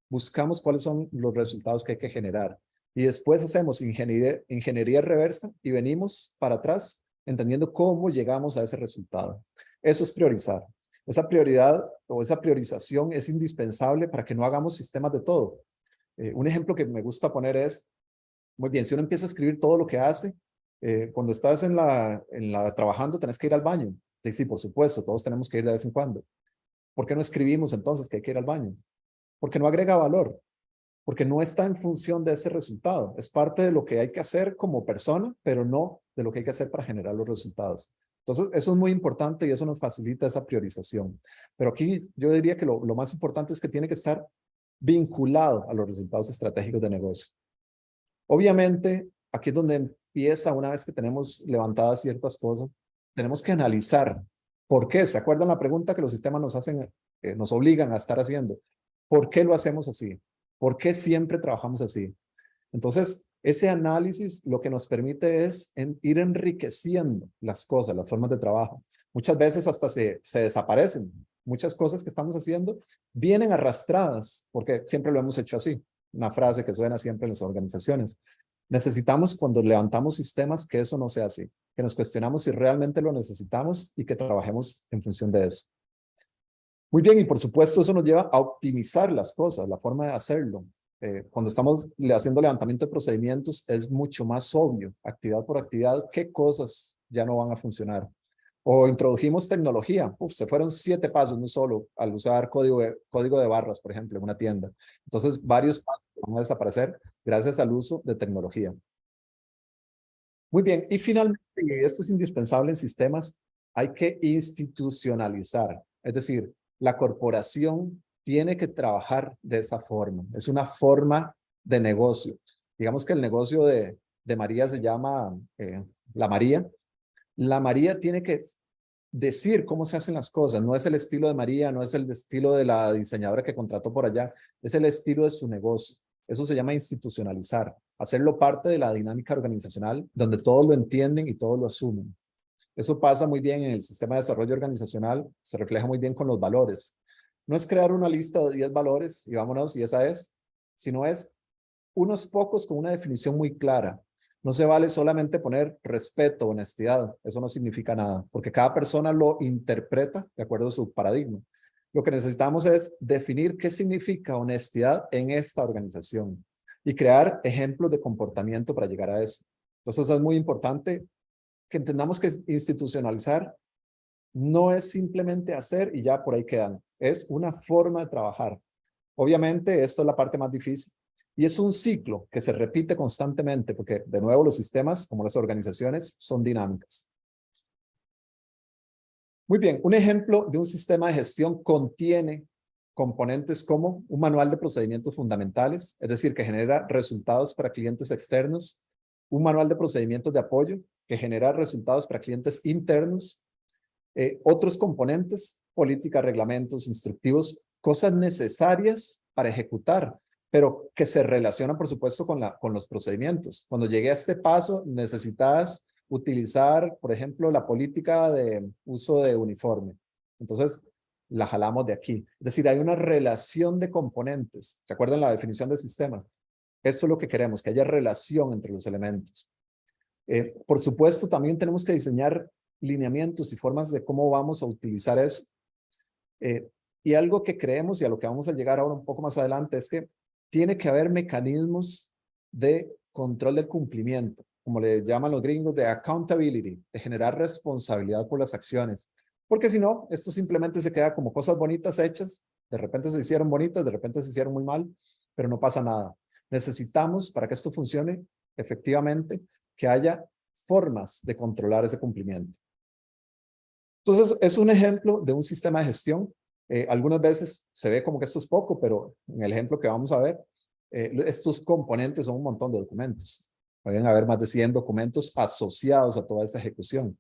buscamos cuáles son los resultados que hay que generar. Y después hacemos ingeniería reversa y venimos para atrás entendiendo cómo llegamos a ese resultado. Eso es priorizar. Esa prioridad o esa priorización es indispensable para que no hagamos sistemas de todo. Un ejemplo que me gusta poner es, muy bien, si uno empieza a escribir todo lo que hace, cuando estás trabajando tenés que ir al baño. Sí, sí, por supuesto, todos tenemos que ir de vez en cuando. ¿Por qué no escribimos entonces que hay que ir al baño? Porque no agrega valor, porque no está en función de ese resultado. Es parte de lo que hay que hacer como persona, pero no de lo que hay que hacer para generar los resultados. Entonces, eso es muy importante y eso nos facilita esa priorización. Pero aquí yo diría que lo más importante es que tiene que estar vinculado a los resultados estratégicos de negocio. Obviamente, aquí es donde empieza, una vez que tenemos levantadas ciertas cosas, tenemos que analizar por qué. ¿Se acuerdan la pregunta que los sistemas nos obligan a estar haciendo? ¿Por qué lo hacemos así? ¿Por qué siempre trabajamos así? Entonces, ese análisis lo que nos permite es ir enriqueciendo las cosas, las formas de trabajo. Muchas veces hasta se desaparecen. Muchas cosas que estamos haciendo vienen arrastradas, porque siempre lo hemos hecho así. Una frase que suena siempre en las organizaciones. Necesitamos, cuando levantamos sistemas, que eso no sea así, que nos cuestionamos si realmente lo necesitamos y que trabajemos en función de eso. Muy bien, y por supuesto eso nos lleva a optimizar las cosas, la forma de hacerlo. Cuando estamos haciendo levantamiento de procedimientos, es mucho más obvio, actividad por actividad, qué cosas ya no van a funcionar. O introdujimos tecnología, se fueron 7 pasos, no solo, al usar código de barras, por ejemplo, en una tienda. Entonces, varios pasos van a desaparecer gracias al uso de tecnología. Muy bien, y finalmente, y esto es indispensable en sistemas, hay que institucionalizar. Es decir, la corporación tiene que trabajar de esa forma. Es una forma de negocio. Digamos que el negocio de María se llama La María. La María tiene que decir cómo se hacen las cosas. No es el estilo de María, no es el estilo de la diseñadora que contrató por allá. Es el estilo de su negocio. Eso se llama institucionalizar. Hacerlo parte de la dinámica organizacional donde todos lo entienden y todos lo asumen. Eso pasa muy bien en el sistema de desarrollo organizacional. Se refleja muy bien con los valores. No es crear una lista de 10 valores y vámonos y esa es, sino es unos pocos con una definición muy clara. No se vale solamente poner respeto, honestidad. Eso no significa nada, porque cada persona lo interpreta de acuerdo a su paradigma. Lo que necesitamos es definir qué significa honestidad en esta organización y crear ejemplos de comportamiento para llegar a eso. Entonces es muy importante que entendamos que institucionalizar no es simplemente hacer y ya por ahí quedan. Es una forma de trabajar. Obviamente, esto es la parte más difícil. Y es un ciclo que se repite constantemente, porque de nuevo los sistemas, como las organizaciones, son dinámicas. Muy bien, un ejemplo de un sistema de gestión contiene componentes como un manual de procedimientos fundamentales, es decir, que genera resultados para clientes externos, un manual de procedimientos de apoyo, que genera resultados para clientes internos, otros componentes, políticas, reglamentos, instructivos, cosas necesarias para ejecutar, pero que se relacionan, por supuesto, con los procedimientos. Cuando llegué a este paso, necesitas utilizar, por ejemplo, la política de uso de uniforme. Entonces, la jalamos de aquí. Es decir, hay una relación de componentes. ¿Se acuerdan la definición de sistemas? Esto es lo que queremos, que haya relación entre los elementos. Por supuesto, también tenemos que diseñar lineamientos y formas de cómo vamos a utilizar eso. Y algo que creemos y a lo que vamos a llegar ahora un poco más adelante es que tiene que haber mecanismos de control del cumplimiento, como le llaman los gringos, de accountability, de generar responsabilidad por las acciones. Porque si no, esto simplemente se queda como cosas bonitas hechas, de repente se hicieron bonitas, de repente se hicieron muy mal, pero no pasa nada. Necesitamos, para que esto funcione efectivamente, que haya formas de controlar ese cumplimiento. Entonces, es un ejemplo de un sistema de gestión. Algunas veces se ve como que esto es poco, pero en el ejemplo que vamos a ver, estos componentes son un montón de documentos. Pueden haber más de 100 documentos asociados a toda esa ejecución.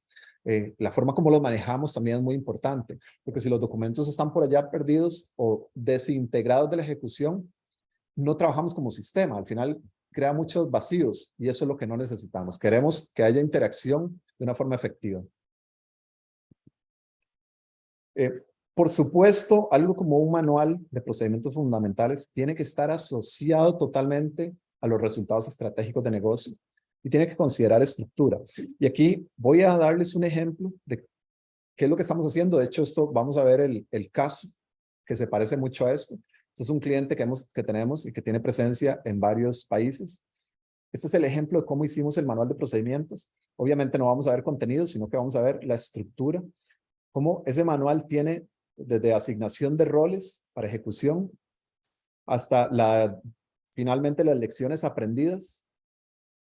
La forma como los manejamos también es muy importante, porque si los documentos están por allá perdidos o desintegrados de la ejecución, no trabajamos como sistema. Al final crea muchos vacíos y eso es lo que no necesitamos. Queremos que haya interacción de una forma efectiva. Por supuesto, algo como un manual de procedimientos fundamentales tiene que estar asociado totalmente a los resultados estratégicos de negocio y tiene que considerar estructura. Y aquí voy a darles un ejemplo de qué es lo que estamos haciendo. De hecho, esto vamos a ver el caso que se parece mucho a esto. Esto es un cliente que tenemos y que tiene presencia en varios países. Este es el ejemplo de cómo hicimos el manual de procedimientos. Obviamente no vamos a ver contenidos, sino que vamos a ver la estructura. Cómo ese manual tiene desde asignación de roles para ejecución hasta finalmente las lecciones aprendidas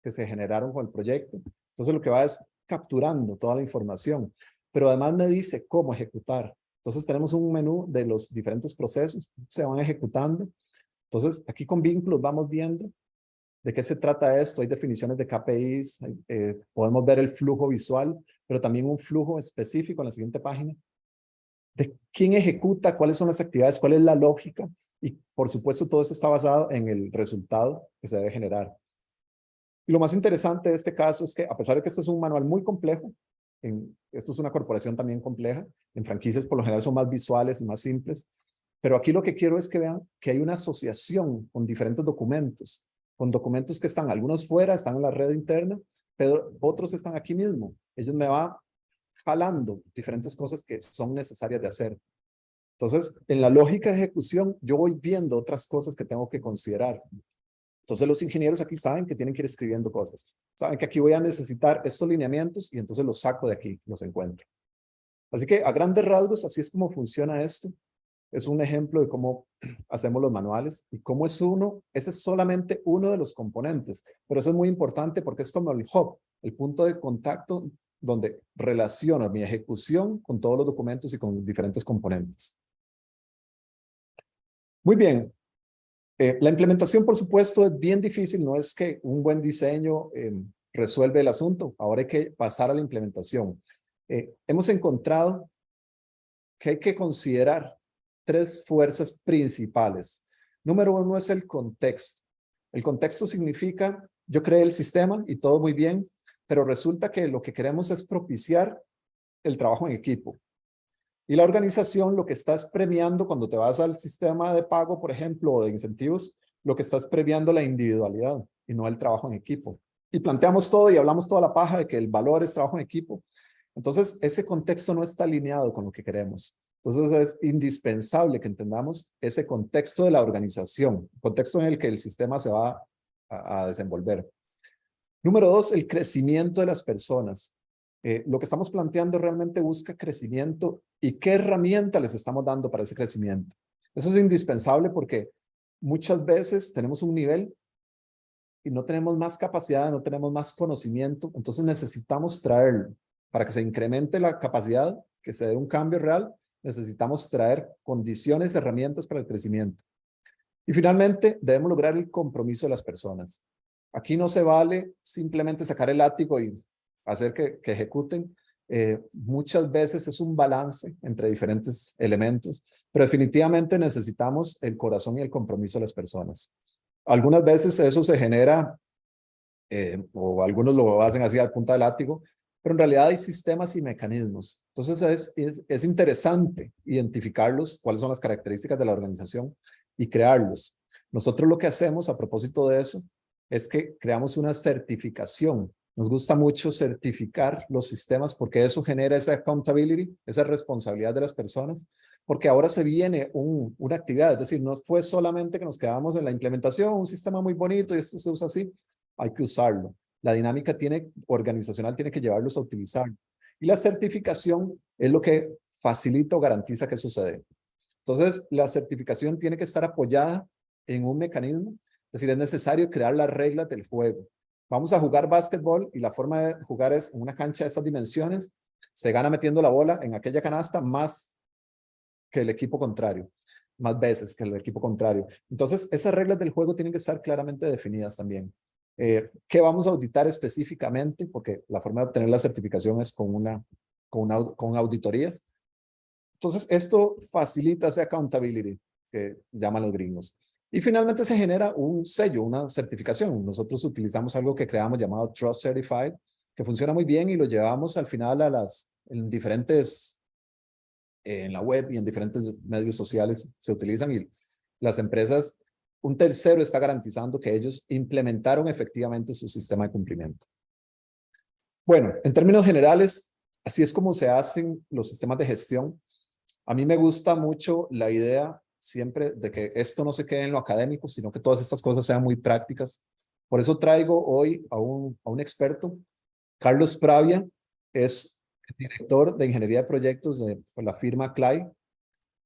que se generaron con el proyecto. Entonces lo que va es capturando toda la información, pero además me dice cómo ejecutar. Entonces tenemos un menú de los diferentes procesos, se van ejecutando. Entonces aquí con vínculos vamos viendo de qué se trata esto. Hay definiciones de KPIs, podemos ver el flujo visual, pero también un flujo específico en la siguiente página de quién ejecuta, cuáles son las actividades, cuál es la lógica y por supuesto todo esto está basado en el resultado que se debe generar. Y lo más interesante de este caso es que, a pesar de que este es un manual muy complejo, esto es una corporación también compleja, en franquicias por lo general son más visuales y más simples, pero aquí lo que quiero es que vean que hay una asociación con diferentes documentos, con documentos que están algunos fuera, están en la red interna, pero otros están aquí mismo. Ellos me van jalando diferentes cosas que son necesarias de hacer. Entonces, en la lógica de ejecución, yo voy viendo otras cosas que tengo que considerar. Entonces, los ingenieros aquí saben que tienen que ir escribiendo cosas. Saben que aquí voy a necesitar estos lineamientos y entonces los saco de aquí, los encuentro. Así que a grandes rasgos, así es como funciona esto. Es un ejemplo de cómo hacemos los manuales y cómo es ese es solamente uno de los componentes, pero eso es muy importante porque es como el hub, el punto de contacto donde relaciono mi ejecución con todos los documentos y con diferentes componentes. Muy bien. La implementación, por supuesto, es bien difícil. No es que un buen diseño resuelve el asunto. Ahora hay que pasar a la implementación. Hemos encontrado que hay que considerar tres fuerzas principales. Número uno es el contexto. El contexto significa, yo creé el sistema y todo muy bien, pero resulta que lo que queremos es propiciar el trabajo en equipo. Y la organización lo que estás premiando cuando te vas al sistema de pago, por ejemplo, o de incentivos, lo que estás premiando la individualidad y no el trabajo en equipo. Y planteamos todo y hablamos toda la paja de que el valor es trabajo en equipo. Entonces, ese contexto no está alineado con lo que queremos. Entonces, es indispensable que entendamos ese contexto de la organización, contexto en el que el sistema se va a desenvolver. Número dos, el crecimiento de las personas. Lo que estamos planteando realmente busca crecimiento y qué herramienta les estamos dando para ese crecimiento. Eso es indispensable porque muchas veces tenemos un nivel y no tenemos más capacidad, no tenemos más conocimiento, entonces necesitamos traerlo. Para que se incremente la capacidad, que se dé un cambio real, necesitamos traer condiciones, herramientas para el crecimiento. Y finalmente, debemos lograr el compromiso de las personas. Aquí no se vale simplemente sacar el látigo y hacer que ejecuten. Muchas veces es un balance entre diferentes elementos, pero definitivamente necesitamos el corazón y el compromiso de las personas. Algunas veces eso se genera, o algunos lo hacen así al punta de látigo, pero en realidad hay sistemas y mecanismos. Entonces es interesante identificarlos, cuáles son las características de la organización y crearlos. Nosotros lo que hacemos a propósito de eso es que creamos una certificación. Nos gusta mucho certificar los sistemas porque eso genera esa accountability, esa responsabilidad de las personas, porque ahora se viene una actividad, es decir, no fue solamente que nos quedamos en la implementación, un sistema muy bonito y esto se usa así, hay que usarlo. La dinámica organizacional tiene que llevarlos a utilizar. Y la certificación es lo que facilita o garantiza que sucede. Entonces, la certificación tiene que estar apoyada en un mecanismo, es decir, es necesario crear las reglas del juego. Vamos a jugar básquetbol y la forma de jugar es en una cancha de estas dimensiones, se gana metiendo la bola en aquella canasta más que el equipo contrario, más veces que el equipo contrario. Entonces, esas reglas del juego tienen que estar claramente definidas también. ¿Qué vamos a auditar específicamente? Porque la forma de obtener la certificación es con auditorías. Entonces, esto facilita esa accountability que llaman los gringos. Y finalmente se genera un sello, una certificación. Nosotros utilizamos algo que creamos llamado Trust Certified, que funciona muy bien y lo llevamos al final en diferentes, en la web y en diferentes medios sociales se utilizan y las empresas, un tercero está garantizando que ellos implementaron efectivamente su sistema de cumplimiento. Bueno, en términos generales, así es como se hacen los sistemas de gestión. A mí me gusta mucho la idea siempre de que esto no se quede en lo académico, sino que todas estas cosas sean muy prácticas. Por eso traigo hoy a un experto, Carlos Pravia, es director de ingeniería de proyectos de la firma CLAI,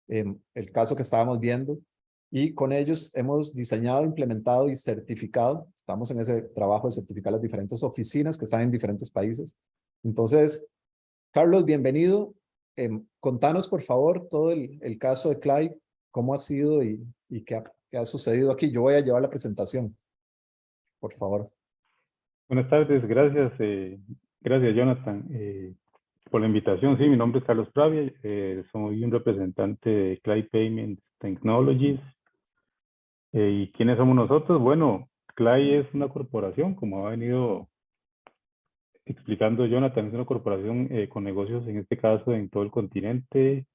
el caso que estábamos viendo, y con ellos hemos diseñado, implementado y certificado. Estamos en ese trabajo de certificar las diferentes oficinas que están en diferentes países. Entonces, Carlos, bienvenido. Contanos, por favor, todo el caso de CLAI, cómo ha sido y qué ha sucedido aquí. Yo voy a llevar la presentación, por favor. Buenas tardes, gracias, gracias Jonathan por la invitación. Sí, mi nombre es Carlos Pravia, soy un representante de CLAI Payment Technologies. ¿Y quiénes somos nosotros? Bueno, CLAI es una corporación, como ha venido explicando Jonathan, es una corporación con negocios, en este caso, en todo el continente,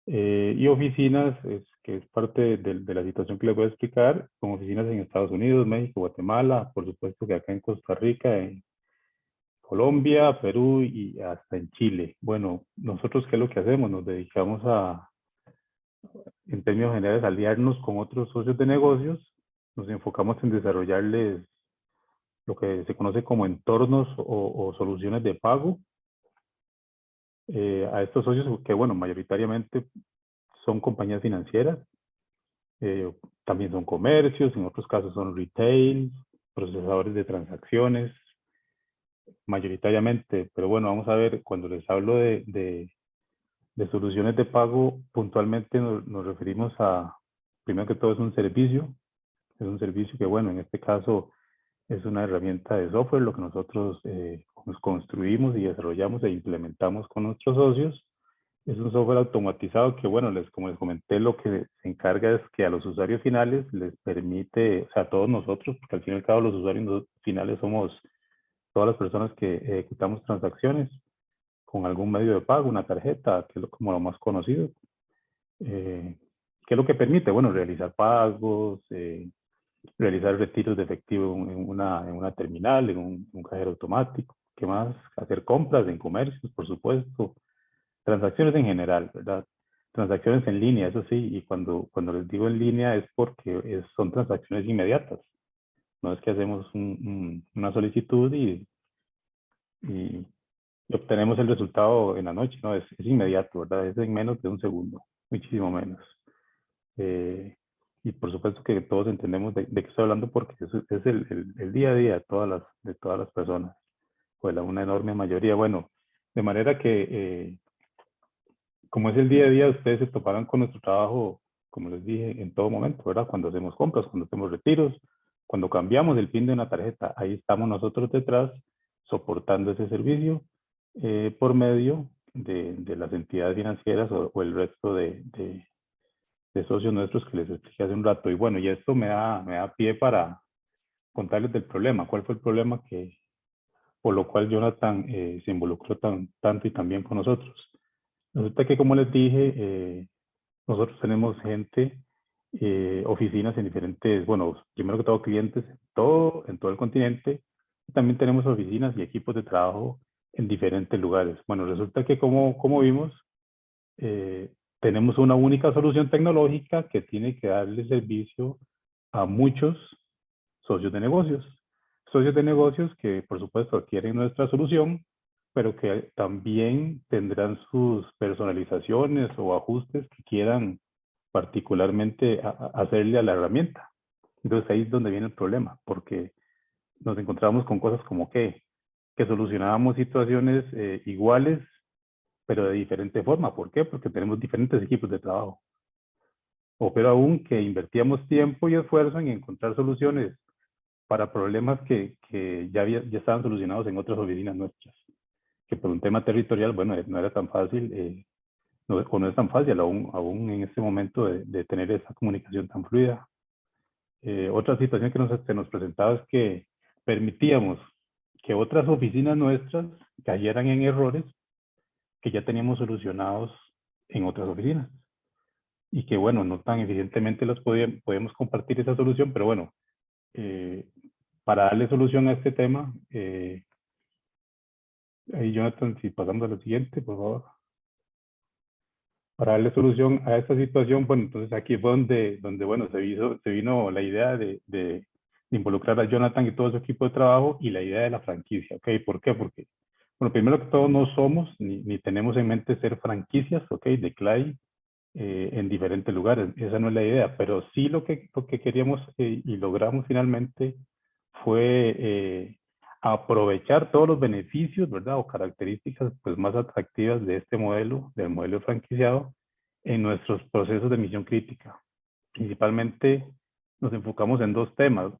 y oficinas, que es parte de la situación que les voy a explicar, con oficinas en Estados Unidos, México, Guatemala, por supuesto que acá en Costa Rica, en Colombia, Perú y hasta en Chile. Bueno, nosotros, ¿qué es lo que hacemos? Nos dedicamos a, en términos generales, aliarnos con otros socios de negocios. Nos enfocamos en desarrollarles lo que se conoce como entornos o soluciones de pago a estos socios que, bueno, mayoritariamente son compañías financieras, también son comercios, en otros casos son retail, procesadores de transacciones, mayoritariamente. Pero bueno, vamos a ver, cuando les hablo de soluciones de pago, puntualmente nos referimos a, primero que todo, es un servicio que, bueno, en este caso es una herramienta de software, lo que nosotros nos construimos y desarrollamos e implementamos con nuestros socios. Es un software automatizado que, bueno, como les comenté, lo que se encarga es que a los usuarios finales les permite, o sea, a todos nosotros, porque al fin y al cabo los usuarios finales somos todas las personas que ejecutamos transacciones con algún medio de pago, una tarjeta, que es como lo más conocido. ¿Qué es lo que permite? Bueno, realizar pagos, realizar retiros de efectivo en una terminal, en un cajero automático. ¿Qué más? Hacer compras en comercios, por supuesto. Transacciones en general, ¿verdad? Transacciones en línea, eso sí, y cuando les digo en línea es porque son transacciones inmediatas. No es que hacemos una solicitud y obtenemos el resultado en la noche, no, es inmediato, ¿verdad? Es en menos de un segundo, muchísimo menos. Y por supuesto que todos entendemos de qué estoy hablando porque es el día a día de todas las personas, pues una enorme mayoría. Bueno, de manera que como es el día a día, ustedes se toparán con nuestro trabajo, como les dije, en todo momento, ¿verdad? Cuando hacemos compras, cuando hacemos retiros, cuando cambiamos el PIN de una tarjeta, ahí estamos nosotros detrás soportando ese servicio por medio de las entidades financieras o el resto de socios nuestros que les expliqué hace un rato. Y bueno, y esto me da pie para contarles del problema. ¿Cuál fue el problema por lo cual Jonathan se involucró tanto y también con nosotros? Resulta que, como les dije, nosotros tenemos gente, oficinas en diferentes, bueno, primero que todo clientes en todo el continente. Y también tenemos oficinas y equipos de trabajo en diferentes lugares. Bueno, resulta que como vimos, tenemos una única solución tecnológica que tiene que darle servicio a muchos socios de negocios. Socios de negocios que, por supuesto, adquieren nuestra solución, pero que también tendrán sus personalizaciones o ajustes que quieran particularmente hacerle a la herramienta. Entonces ahí es donde viene el problema, porque nos encontramos con cosas como que solucionábamos situaciones iguales, pero de diferente forma. ¿Por qué? Porque tenemos diferentes equipos de trabajo. O pero aún que invertíamos tiempo y esfuerzo en encontrar soluciones para problemas que ya estaban solucionados en otras oficinas nuestras. Que por un tema territorial, bueno, no era tan fácil, no es tan fácil aún en este momento de tener esa comunicación tan fluida. Otra situación que se nos presentaba es que permitíamos que otras oficinas nuestras cayeran en errores que ya teníamos solucionados en otras oficinas. Y que, bueno, no tan eficientemente podemos compartir esa solución, pero bueno, para darle solución a este tema, ahí Jonathan, si pasamos a lo siguiente, por favor. Para darle solución a esta situación, bueno, entonces aquí fue donde bueno, se vino la idea de involucrar a Jonathan y todo su equipo de trabajo y la idea de la franquicia, ¿ok? ¿Por qué? Porque, bueno, primero que todo no somos ni tenemos en mente ser franquicias, ¿ok? De CLAI en diferentes lugares, esa no es la idea, pero sí lo que queríamos y logramos finalmente fue aprovechar todos los beneficios, ¿verdad? O características pues más atractivas de este modelo, del modelo franquiciado, en nuestros procesos de misión crítica. Principalmente nos enfocamos en dos temas.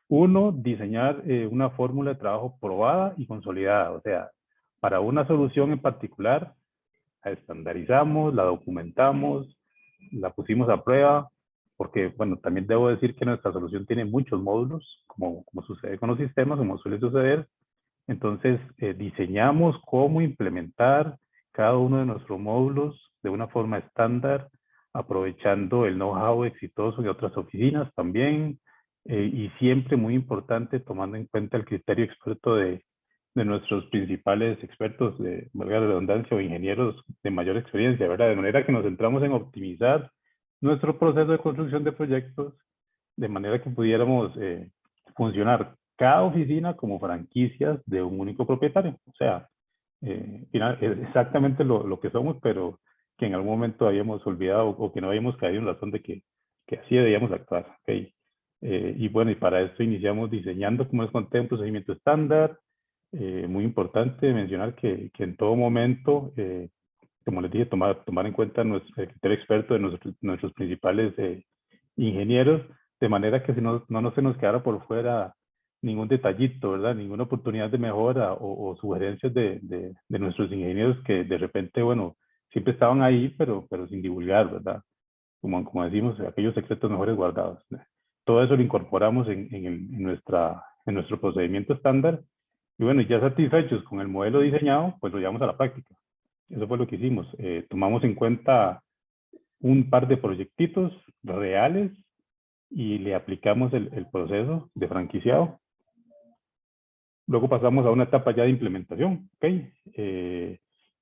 Uno, diseñar una fórmula de trabajo probada y consolidada, o sea, para una solución en particular, la estandarizamos, la documentamos, la pusimos a prueba, porque, bueno, también debo decir que nuestra solución tiene muchos módulos, como sucede con los sistemas, como suele suceder. Entonces, diseñamos cómo implementar cada uno de nuestros módulos de una forma estándar, aprovechando el know-how exitoso de otras oficinas también, y siempre muy importante tomando en cuenta el criterio experto de nuestros principales expertos, valga la redundancia, o ingenieros de mayor experiencia, ¿verdad? De manera que nos centramos en optimizar nuestro proceso de construcción de proyectos, de manera que pudiéramos funcionar cada oficina como franquicias de un único propietario. O sea, es exactamente lo que somos, pero que en algún momento habíamos olvidado o que no habíamos caído en razón de que así debíamos actuar. ¿Okay? Y bueno, y para esto iniciamos diseñando, como les conté, un procedimiento estándar. Muy importante mencionar que en todo momento, como les dije, tomar en cuenta nuestro criterio experto de nuestros principales ingenieros, de manera que si no se nos quedara por fuera ningún detallito, ¿verdad? Ninguna oportunidad de mejora o sugerencias de nuestros ingenieros que de repente, bueno, siempre estaban ahí, pero sin divulgar, ¿verdad? Como decimos, aquellos secretos mejores guardados. Todo eso lo incorporamos en nuestro procedimiento estándar. Y bueno, ya satisfechos con el modelo diseñado, pues lo llevamos a la práctica. Eso fue lo que hicimos. Tomamos en cuenta un par de proyectitos reales y le aplicamos el proceso de franquiciado. Luego pasamos a una etapa ya de implementación, ¿ok?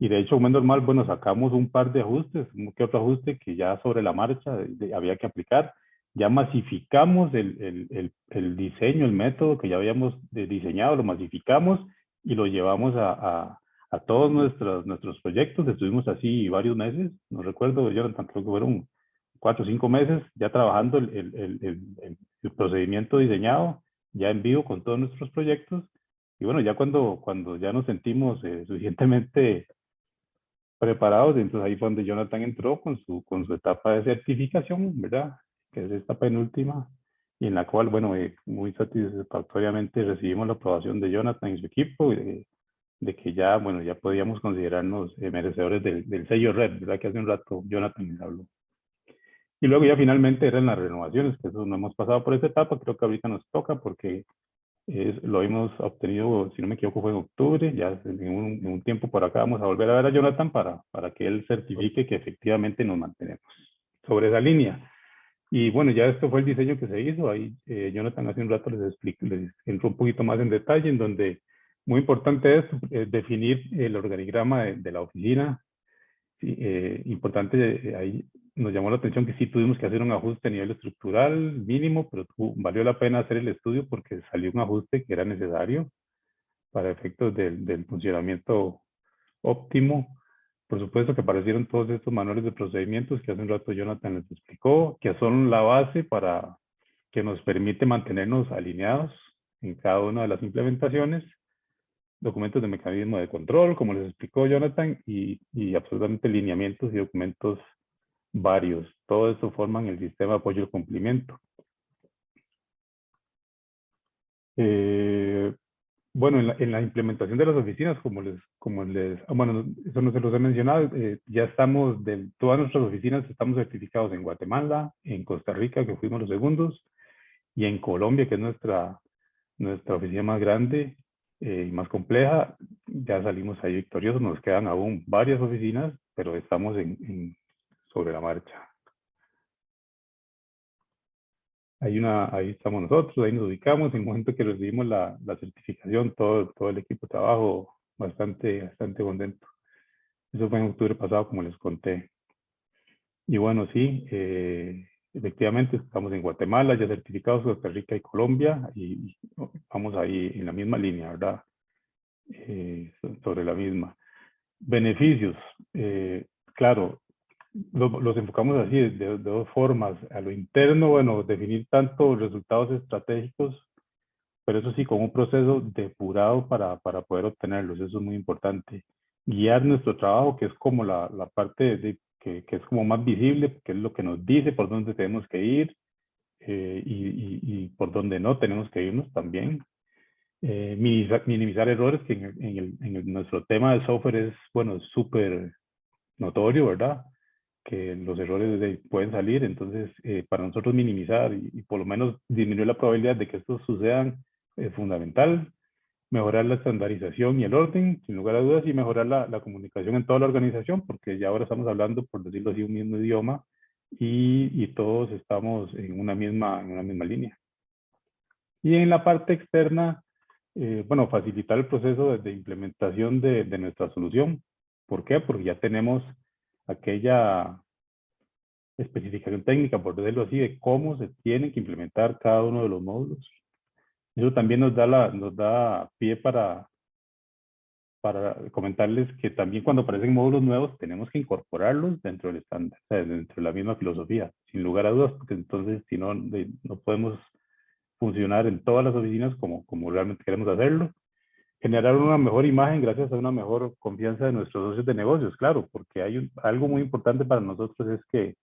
Y de hecho, como es normal, bueno, sacamos un par de ajustes, un que otro ajuste que ya sobre la marcha había que aplicar. Ya masificamos el diseño, el método que ya habíamos diseñado, lo masificamos y lo llevamos a todos nuestros proyectos. Estuvimos así varios meses, no recuerdo, Jonathan, creo que fueron 4 o 5 meses ya trabajando el procedimiento diseñado, ya en vivo con todos nuestros proyectos. Y bueno, ya cuando ya nos sentimos suficientemente preparados, entonces ahí fue donde Jonathan entró con su etapa de certificación, ¿verdad? Que es esta penúltima, y en la cual, bueno, muy satisfactoriamente recibimos la aprobación de Jonathan y su equipo, de que ya, bueno, ya podíamos considerarnos merecedores del sello Red, ¿verdad? Que hace un rato Jonathan me habló. Y luego ya finalmente eran las renovaciones, que eso no hemos pasado por esa etapa, creo que ahorita nos toca porque lo hemos obtenido, si no me equivoco, fue en octubre, ya en un tiempo por acá vamos a volver a ver a Jonathan para que él certifique que efectivamente nos mantenemos sobre esa línea. Y bueno, ya esto fue el diseño que se hizo, ahí Jonathan hace un rato les entró un poquito más en detalle, en donde muy importante es definir el organigrama de la oficina. Sí, importante, ahí nos llamó la atención que sí tuvimos que hacer un ajuste a nivel estructural mínimo, pero valió la pena hacer el estudio porque salió un ajuste que era necesario para efectos del funcionamiento óptimo. Por supuesto que aparecieron todos estos manuales de procedimientos que hace un rato Jonathan les explicó, que son la base para que nos permite mantenernos alineados en cada una de las implementaciones. Documentos de mecanismo de control, como les explicó Jonathan, y absolutamente lineamientos y documentos varios. Todo eso forman el sistema de apoyo al cumplimiento. Bueno, en la implementación de las oficinas, bueno, eso no se los he mencionado, ya estamos, todas nuestras oficinas estamos certificados en Guatemala, en Costa Rica, que fuimos los segundos, y en Colombia, que es nuestra oficina más grande y más compleja. Ya salimos ahí victoriosos, nos quedan aún varias oficinas, pero estamos sobre la marcha. Ahí estamos nosotros, ahí nos ubicamos. En el momento que recibimos la certificación, todo el equipo de trabajo bastante contento. Eso fue en octubre pasado, como les conté. Y bueno, sí, efectivamente estamos en Guatemala, ya certificados, Costa Rica y Colombia, y vamos ahí en la misma línea, ¿verdad? Sobre la misma. Beneficios, claro, los enfocamos así de dos formas. A lo interno, bueno, definir tanto resultados estratégicos, pero eso sí, con un proceso depurado para poder obtenerlos, eso es muy importante. Guiar nuestro trabajo, que es como la parte que es como más visible, que es lo que nos dice por dónde tenemos que ir y por dónde no tenemos que irnos también. Minimizar errores, que en nuestro tema de software es, bueno, súper notorio, ¿verdad? que los errores pueden salir. Entonces, para nosotros minimizar y por lo menos disminuir la probabilidad de que estos sucedan es fundamental. Mejorar la estandarización y el orden, sin lugar a dudas, y mejorar la comunicación en toda la organización, porque ya ahora estamos hablando, por decirlo así, un mismo idioma y todos estamos en una misma línea. Y en la parte externa, bueno, facilitar el proceso de implementación de nuestra solución. ¿Por qué? Porque ya tenemos aquella especificación técnica, por decirlo así, de cómo se tiene que implementar cada uno de los módulos. Eso también nos da pie para comentarles que también cuando aparecen módulos nuevos tenemos que incorporarlos dentro del estándar, o sea, dentro de la misma filosofía, sin lugar a dudas, porque entonces si no, no podemos funcionar en todas las oficinas como realmente queremos hacerlo. Generar una mejor imagen gracias a una mejor confianza de nuestros socios de negocios, claro, porque hay algo muy importante para nosotros es que,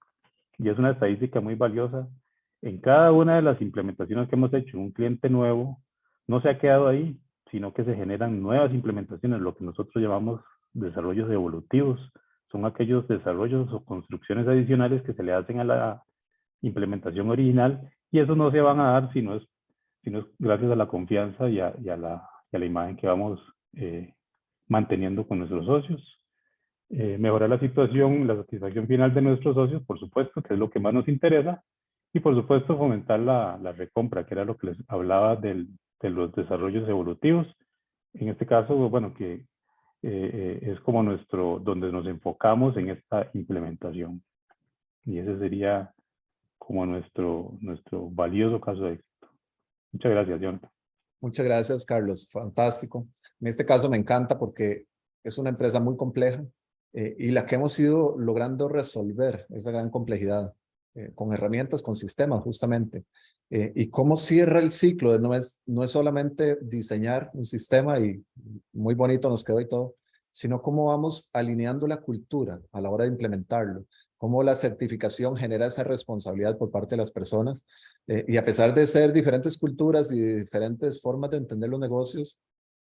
y es una estadística muy valiosa, en cada una de las implementaciones que hemos hecho, un cliente nuevo no se ha quedado ahí, sino que se generan nuevas implementaciones, lo que nosotros llamamos desarrollos evolutivos. Son aquellos desarrollos o construcciones adicionales que se le hacen a la implementación original, y eso no se van a dar si no es gracias a la confianza y a la imagen que vamos manteniendo con nuestros socios. Mejorar la situación, la satisfacción final de nuestros socios, por supuesto, que es lo que más nos interesa, y por supuesto fomentar la recompra, que era lo que les hablaba de los desarrollos evolutivos. En este caso, bueno, que es como donde nos enfocamos en esta implementación. Y ese sería como nuestro valioso caso de éxito. Muchas gracias, Jonathan. Muchas gracias, Carlos. Fantástico. En este caso me encanta porque es una empresa muy compleja y la que hemos ido logrando resolver esa gran complejidad con herramientas, con sistemas, justamente. Y cómo cierra el ciclo. No es solamente diseñar un sistema y muy bonito nos quedó y todo, sino cómo vamos alineando la cultura a la hora de implementarlo. Cómo la certificación genera esa responsabilidad por parte de las personas. Y a pesar de ser diferentes culturas y diferentes formas de entender los negocios,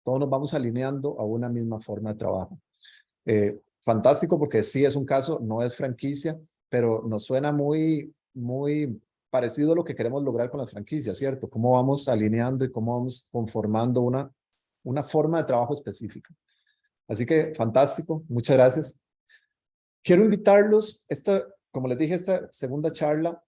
todos nos vamos alineando a una misma forma de trabajo. Fantástico porque sí es un caso, no es franquicia, pero nos suena muy parecido a lo que queremos lograr con las franquicias, ¿cierto? Cómo vamos alineando y cómo vamos conformando una forma de trabajo específica. Así que fantástico, muchas gracias. Quiero invitarlos, como les dije, esta segunda charla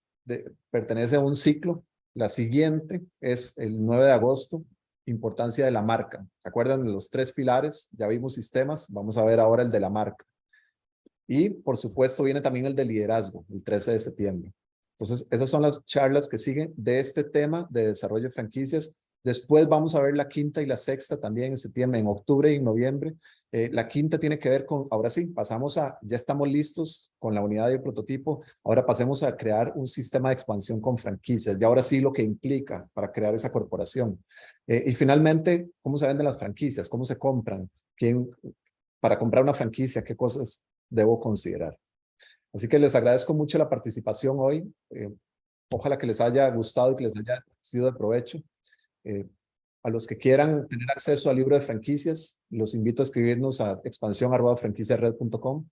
pertenece a un ciclo. La siguiente es el 9 de agosto, importancia de la marca. ¿Se acuerdan de los 3 pilares? Ya vimos sistemas, vamos a ver ahora el de la marca. Y por supuesto viene también el de liderazgo, el 13 de septiembre. Entonces, esas son las charlas que siguen de este tema de desarrollo de franquicias. Después vamos a ver la quinta y la sexta también en septiembre, en octubre y en noviembre. La quinta tiene que ver con, ahora sí, ya estamos listos con la unidad de prototipo. Ahora pasemos a crear un sistema de expansión con franquicias. Y ahora sí lo que implica para crear esa corporación. Y finalmente, ¿cómo se venden las franquicias? ¿Cómo se compran? Para comprar una franquicia, ¿qué cosas debo considerar? Así que les agradezco mucho la participación hoy. Ojalá que les haya gustado y que les haya sido de provecho. A los que quieran tener acceso al libro de franquicias, los invito a escribirnos a expansión@franquiciared.com.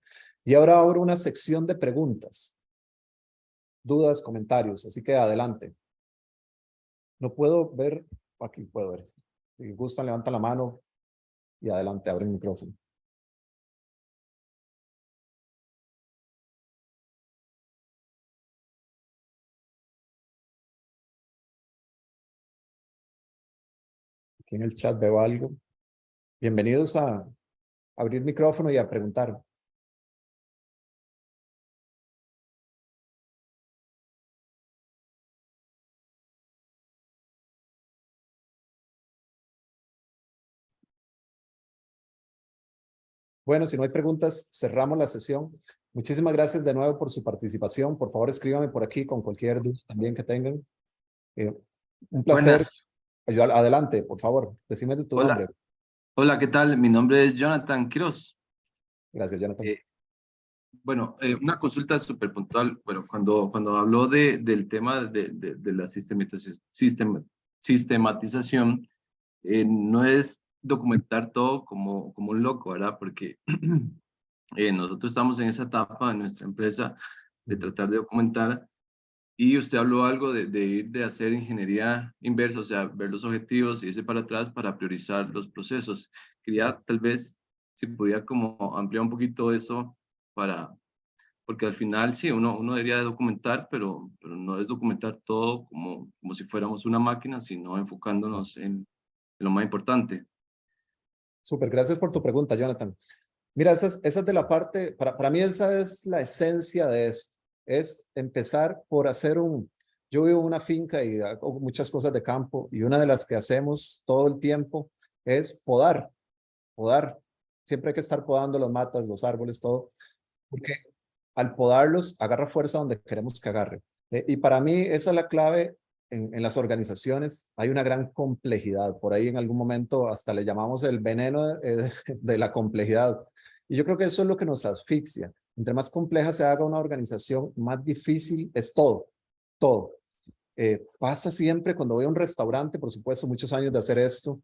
Y ahora abro una sección de preguntas, dudas, comentarios. Así que adelante. No puedo ver, aquí puedo ver. Si gustan, levantan la mano y adelante, abren el micrófono. Aquí en el chat veo algo. Bienvenidos a abrir micrófono y a preguntar. Bueno, si no hay preguntas, cerramos la sesión. Muchísimas gracias de nuevo por su participación. Por favor, escríbame por aquí con cualquier duda también que tengan. Un placer. Buenas. Adelante, por favor. Decime tu nombre. Hola, ¿qué tal? Mi nombre es Jonathan Quiroz. Gracias, Jonathan. Bueno, una consulta súper puntual. Bueno, cuando habló del tema de la sistematización, no es documentar todo como un loco, ¿verdad? Porque Nosotros estamos en esa etapa en nuestra empresa de tratar de documentar, y usted habló algo de ir de hacer ingeniería inversa, o sea, ver los objetivos, irse para atrás para priorizar los procesos. Quería tal vez, si podía como ampliar un poquito eso para, porque al final sí, uno debería de documentar, pero no es documentar todo como si fuéramos una máquina, sino enfocándonos en lo más importante. Súper, gracias por tu pregunta, Jonathan. Mira, esa es de la parte, para mí esa es la esencia de esto, es empezar por hacer yo vivo en una finca y hago muchas cosas de campo, y una de las que hacemos todo el tiempo es podar. Siempre hay que estar podando las matas, los árboles, todo, porque al podarlos agarra fuerza donde queremos que agarre. Y para mí esa es la clave en las organizaciones. Hay una gran complejidad. Por ahí en algún momento hasta le llamamos el veneno de la complejidad. Y yo creo que eso es lo que nos asfixia. Entre más compleja se haga una organización, más difícil es todo, todo. Pasa siempre cuando voy a un restaurante, por supuesto, muchos años de hacer esto.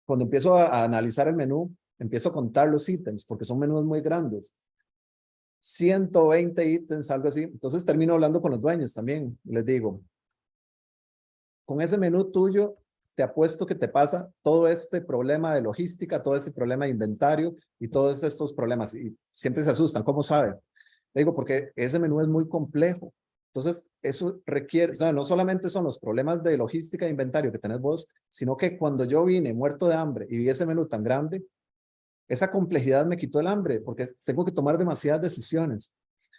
Cuando empiezo a analizar el menú, empiezo a contar los ítems, porque son menús muy grandes. 120 ítems, algo así. Entonces termino hablando con los dueños también. Les digo, con ese menú tuyo, te apuesto que te pasa todo este problema de logística, todo este problema de inventario y todos estos problemas. Y siempre se asustan, ¿cómo saben? Le digo, porque ese menú es muy complejo. Entonces, eso requiere, no solamente son los problemas de logística e inventario que tenés vos, sino que cuando yo vine muerto de hambre y vi ese menú tan grande, esa complejidad me quitó el hambre porque tengo que tomar demasiadas decisiones.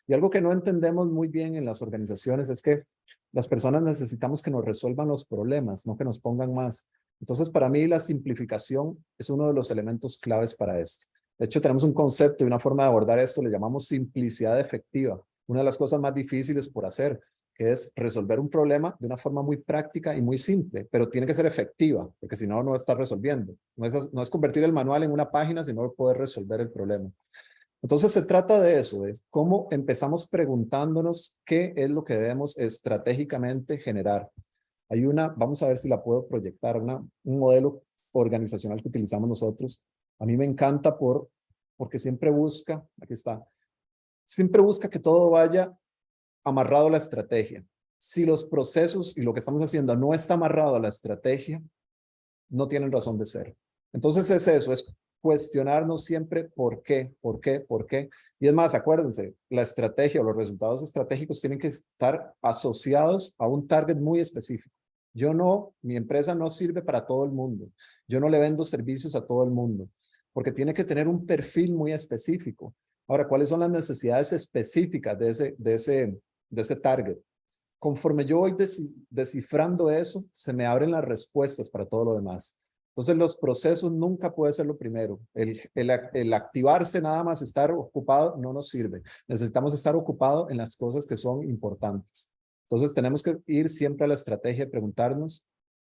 Y algo que no entendemos muy bien en las organizaciones es que las personas necesitamos que nos resuelvan los problemas, no que nos pongan más. Entonces, para mí, la simplificación es uno de los elementos claves para esto. De hecho, tenemos un concepto y una forma de abordar esto, le llamamos simplicidad efectiva. Una de las cosas más difíciles por hacer, que es resolver un problema de una forma muy práctica y muy simple, pero tiene que ser efectiva, porque si no, no está resolviendo. No es convertir el manual en una página, sino poder resolver el problema. Entonces se trata de eso, es cómo empezamos preguntándonos qué es lo que debemos estratégicamente generar. Vamos a ver si la puedo proyectar, un modelo organizacional que utilizamos nosotros. A mí me encanta porque siempre busca, aquí está, siempre busca que todo vaya amarrado a la estrategia. Si los procesos y lo que estamos haciendo no está amarrado a la estrategia, no tienen razón de ser. Entonces es eso, es cuestionarnos siempre por qué. Y es más, acuérdense, la estrategia o los resultados estratégicos tienen que estar asociados a un target muy específico. Mi empresa no sirve para todo el mundo. Yo no le vendo servicios a todo el mundo, porque tiene que tener un perfil muy específico. Ahora, ¿cuáles son las necesidades específicas de ese target? Conforme yo voy descifrando eso, se me abren las respuestas para todo lo demás. Entonces, los procesos nunca puede ser lo primero. El activarse nada más, estar ocupado, no nos sirve. Necesitamos estar ocupados en las cosas que son importantes. Entonces, tenemos que ir siempre a la estrategia y preguntarnos,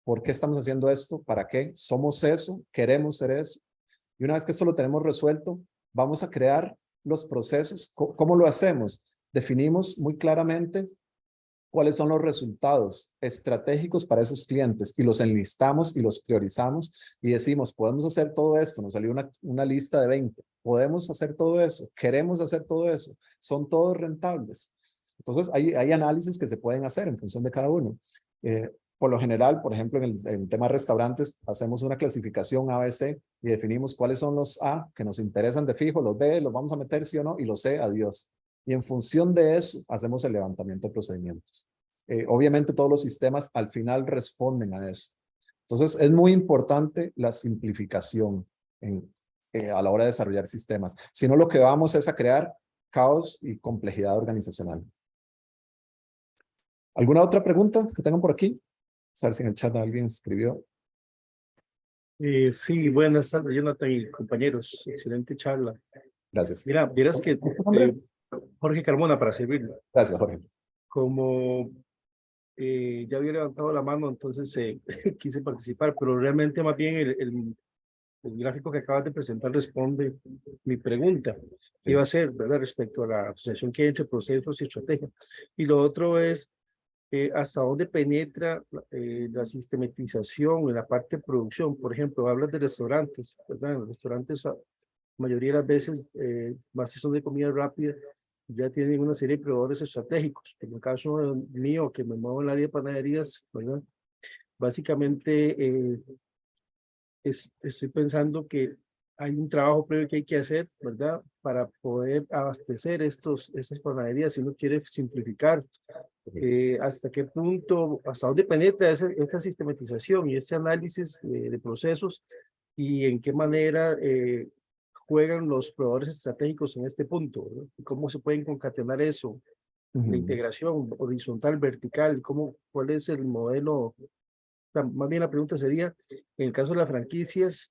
¿por qué estamos haciendo esto? ¿Para qué? ¿Somos eso? ¿Queremos ser eso? Y una vez que esto lo tenemos resuelto, vamos a crear los procesos. ¿Cómo lo hacemos? Definimos muy claramente cuáles son los resultados estratégicos para esos clientes y los enlistamos y los priorizamos y decimos, podemos hacer todo esto, nos salió una lista de 20, podemos hacer todo eso, queremos hacer todo eso, son todos rentables. Entonces hay análisis que se pueden hacer en función de cada uno. Por lo general, por ejemplo, en el tema de restaurantes, hacemos una clasificación ABC y definimos cuáles son los A que nos interesan de fijo, los B los vamos a meter sí o no y los C, adiós. Y en función de eso, hacemos el levantamiento de procedimientos. Obviamente todos los sistemas al final responden a eso. Entonces es muy importante la simplificación a la hora de desarrollar sistemas. Si no, lo que vamos es a crear caos y complejidad organizacional. ¿Alguna otra pregunta que tengan por aquí? A ver si en el chat alguien escribió. Sí, buenas tardes, Jonathan y compañeros. Excelente charla. Gracias. Mira, vieras que Jorge Carmona, para servirle. Gracias, Jorge. Como ya había levantado la mano, entonces quise participar, pero realmente más bien el gráfico que acabas de presentar responde mi pregunta. Sí. Iba a ser, ¿verdad?, respecto a la asociación que hay entre procesos y estrategia. Y lo otro es hasta dónde penetra la sistematización en la parte de producción. Por ejemplo, hablas de restaurantes, ¿verdad? En los restaurantes mayoría de las veces, más si son de comida rápida, ya tienen una serie de proveedores estratégicos. En el caso mío, que me muevo en el área de panaderías, ¿verdad? Básicamente, estoy pensando que hay un trabajo previo que hay que hacer, ¿verdad? Para poder abastecer estas panaderías, si uno quiere simplificar. Hasta qué punto, hasta dónde penetra esta sistematización y este análisis de procesos, y en qué manera juegan los proveedores estratégicos en este punto, ¿verdad? Y cómo se pueden concatenar eso, la integración horizontal, vertical, cuál es el modelo. Más bien la pregunta sería, en el caso de las franquicias,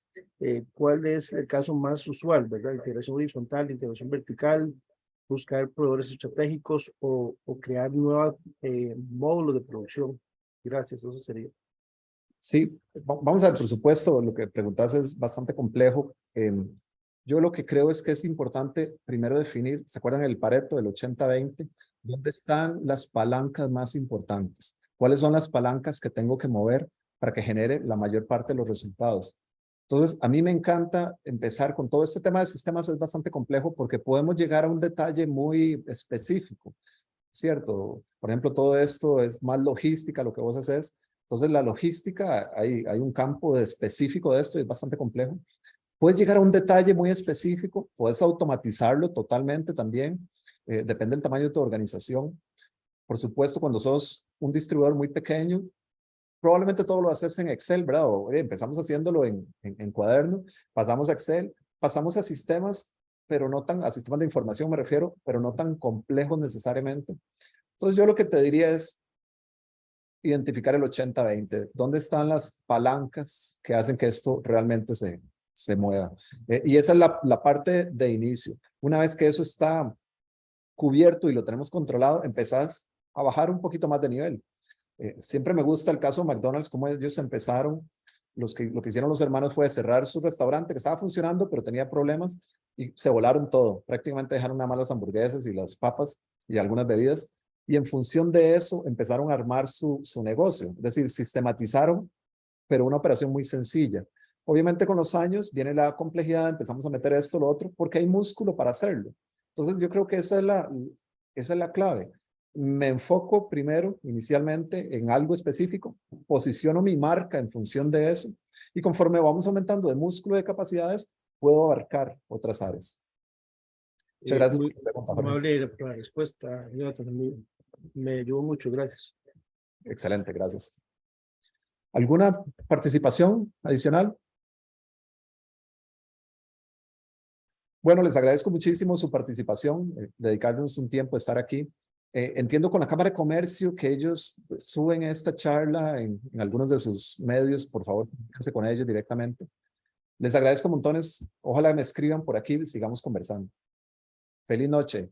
¿cuál es el caso más usual, verdad? Integración horizontal, integración vertical, buscar proveedores estratégicos o crear nuevos módulos de producción. Gracias, eso sería. Sí, vamos al presupuesto. Lo que preguntas es bastante complejo. Yo lo que creo es que es importante primero definir, ¿se acuerdan el Pareto del 80-20? ¿Dónde están las palancas más importantes? ¿Cuáles son las palancas que tengo que mover para que genere la mayor parte de los resultados? Entonces, a mí me encanta empezar con todo este tema de sistemas. Es bastante complejo porque podemos llegar a un detalle muy específico, ¿cierto? Por ejemplo, todo esto es más logística, lo que vos haces. Entonces, la logística, hay un campo específico de esto y es bastante complejo. Puedes llegar a un detalle muy específico, puedes automatizarlo totalmente también, depende del tamaño de tu organización. Por supuesto, cuando sos un distribuidor muy pequeño, probablemente todo lo haces en Excel, ¿verdad? Empezamos haciéndolo en cuaderno, pasamos a Excel, pasamos a sistemas, pero no tan, a sistemas de información me refiero, pero no tan complejos necesariamente. Entonces yo lo que te diría es identificar el 80-20. ¿Dónde están las palancas que hacen que esto realmente se mueva? Y esa es la parte de inicio. Una vez que eso está cubierto y lo tenemos controlado, empezás a bajar un poquito más de nivel. Siempre me gusta el caso de McDonald's, cómo ellos empezaron. Lo que hicieron los hermanos fue cerrar su restaurante que estaba funcionando, pero tenía problemas y se volaron todo. Prácticamente dejaron nada más las hamburguesas y las papas y algunas bebidas. Y en función de eso empezaron a armar su negocio. Es decir, sistematizaron, pero una operación muy sencilla. Obviamente con los años viene la complejidad, empezamos a meter esto, lo otro, porque hay músculo para hacerlo. Entonces yo creo que esa es la clave. Me enfoco primero, inicialmente, en algo específico, posiciono mi marca en función de eso, y conforme vamos aumentando de músculo y de capacidades, puedo abarcar otras áreas. Muchas gracias por Muy la pregunta, Jorge. amable por la respuesta, Jonathan. Me ayudó mucho, gracias. Excelente, gracias. ¿Alguna participación adicional? Bueno, les agradezco muchísimo su participación, dedicarnos un tiempo a estar aquí. Entiendo con la Cámara de Comercio que ellos suben esta charla en algunos de sus medios. Por favor, comuníquense con ellos directamente. Les agradezco montones. Ojalá me escriban por aquí y sigamos conversando. Feliz noche.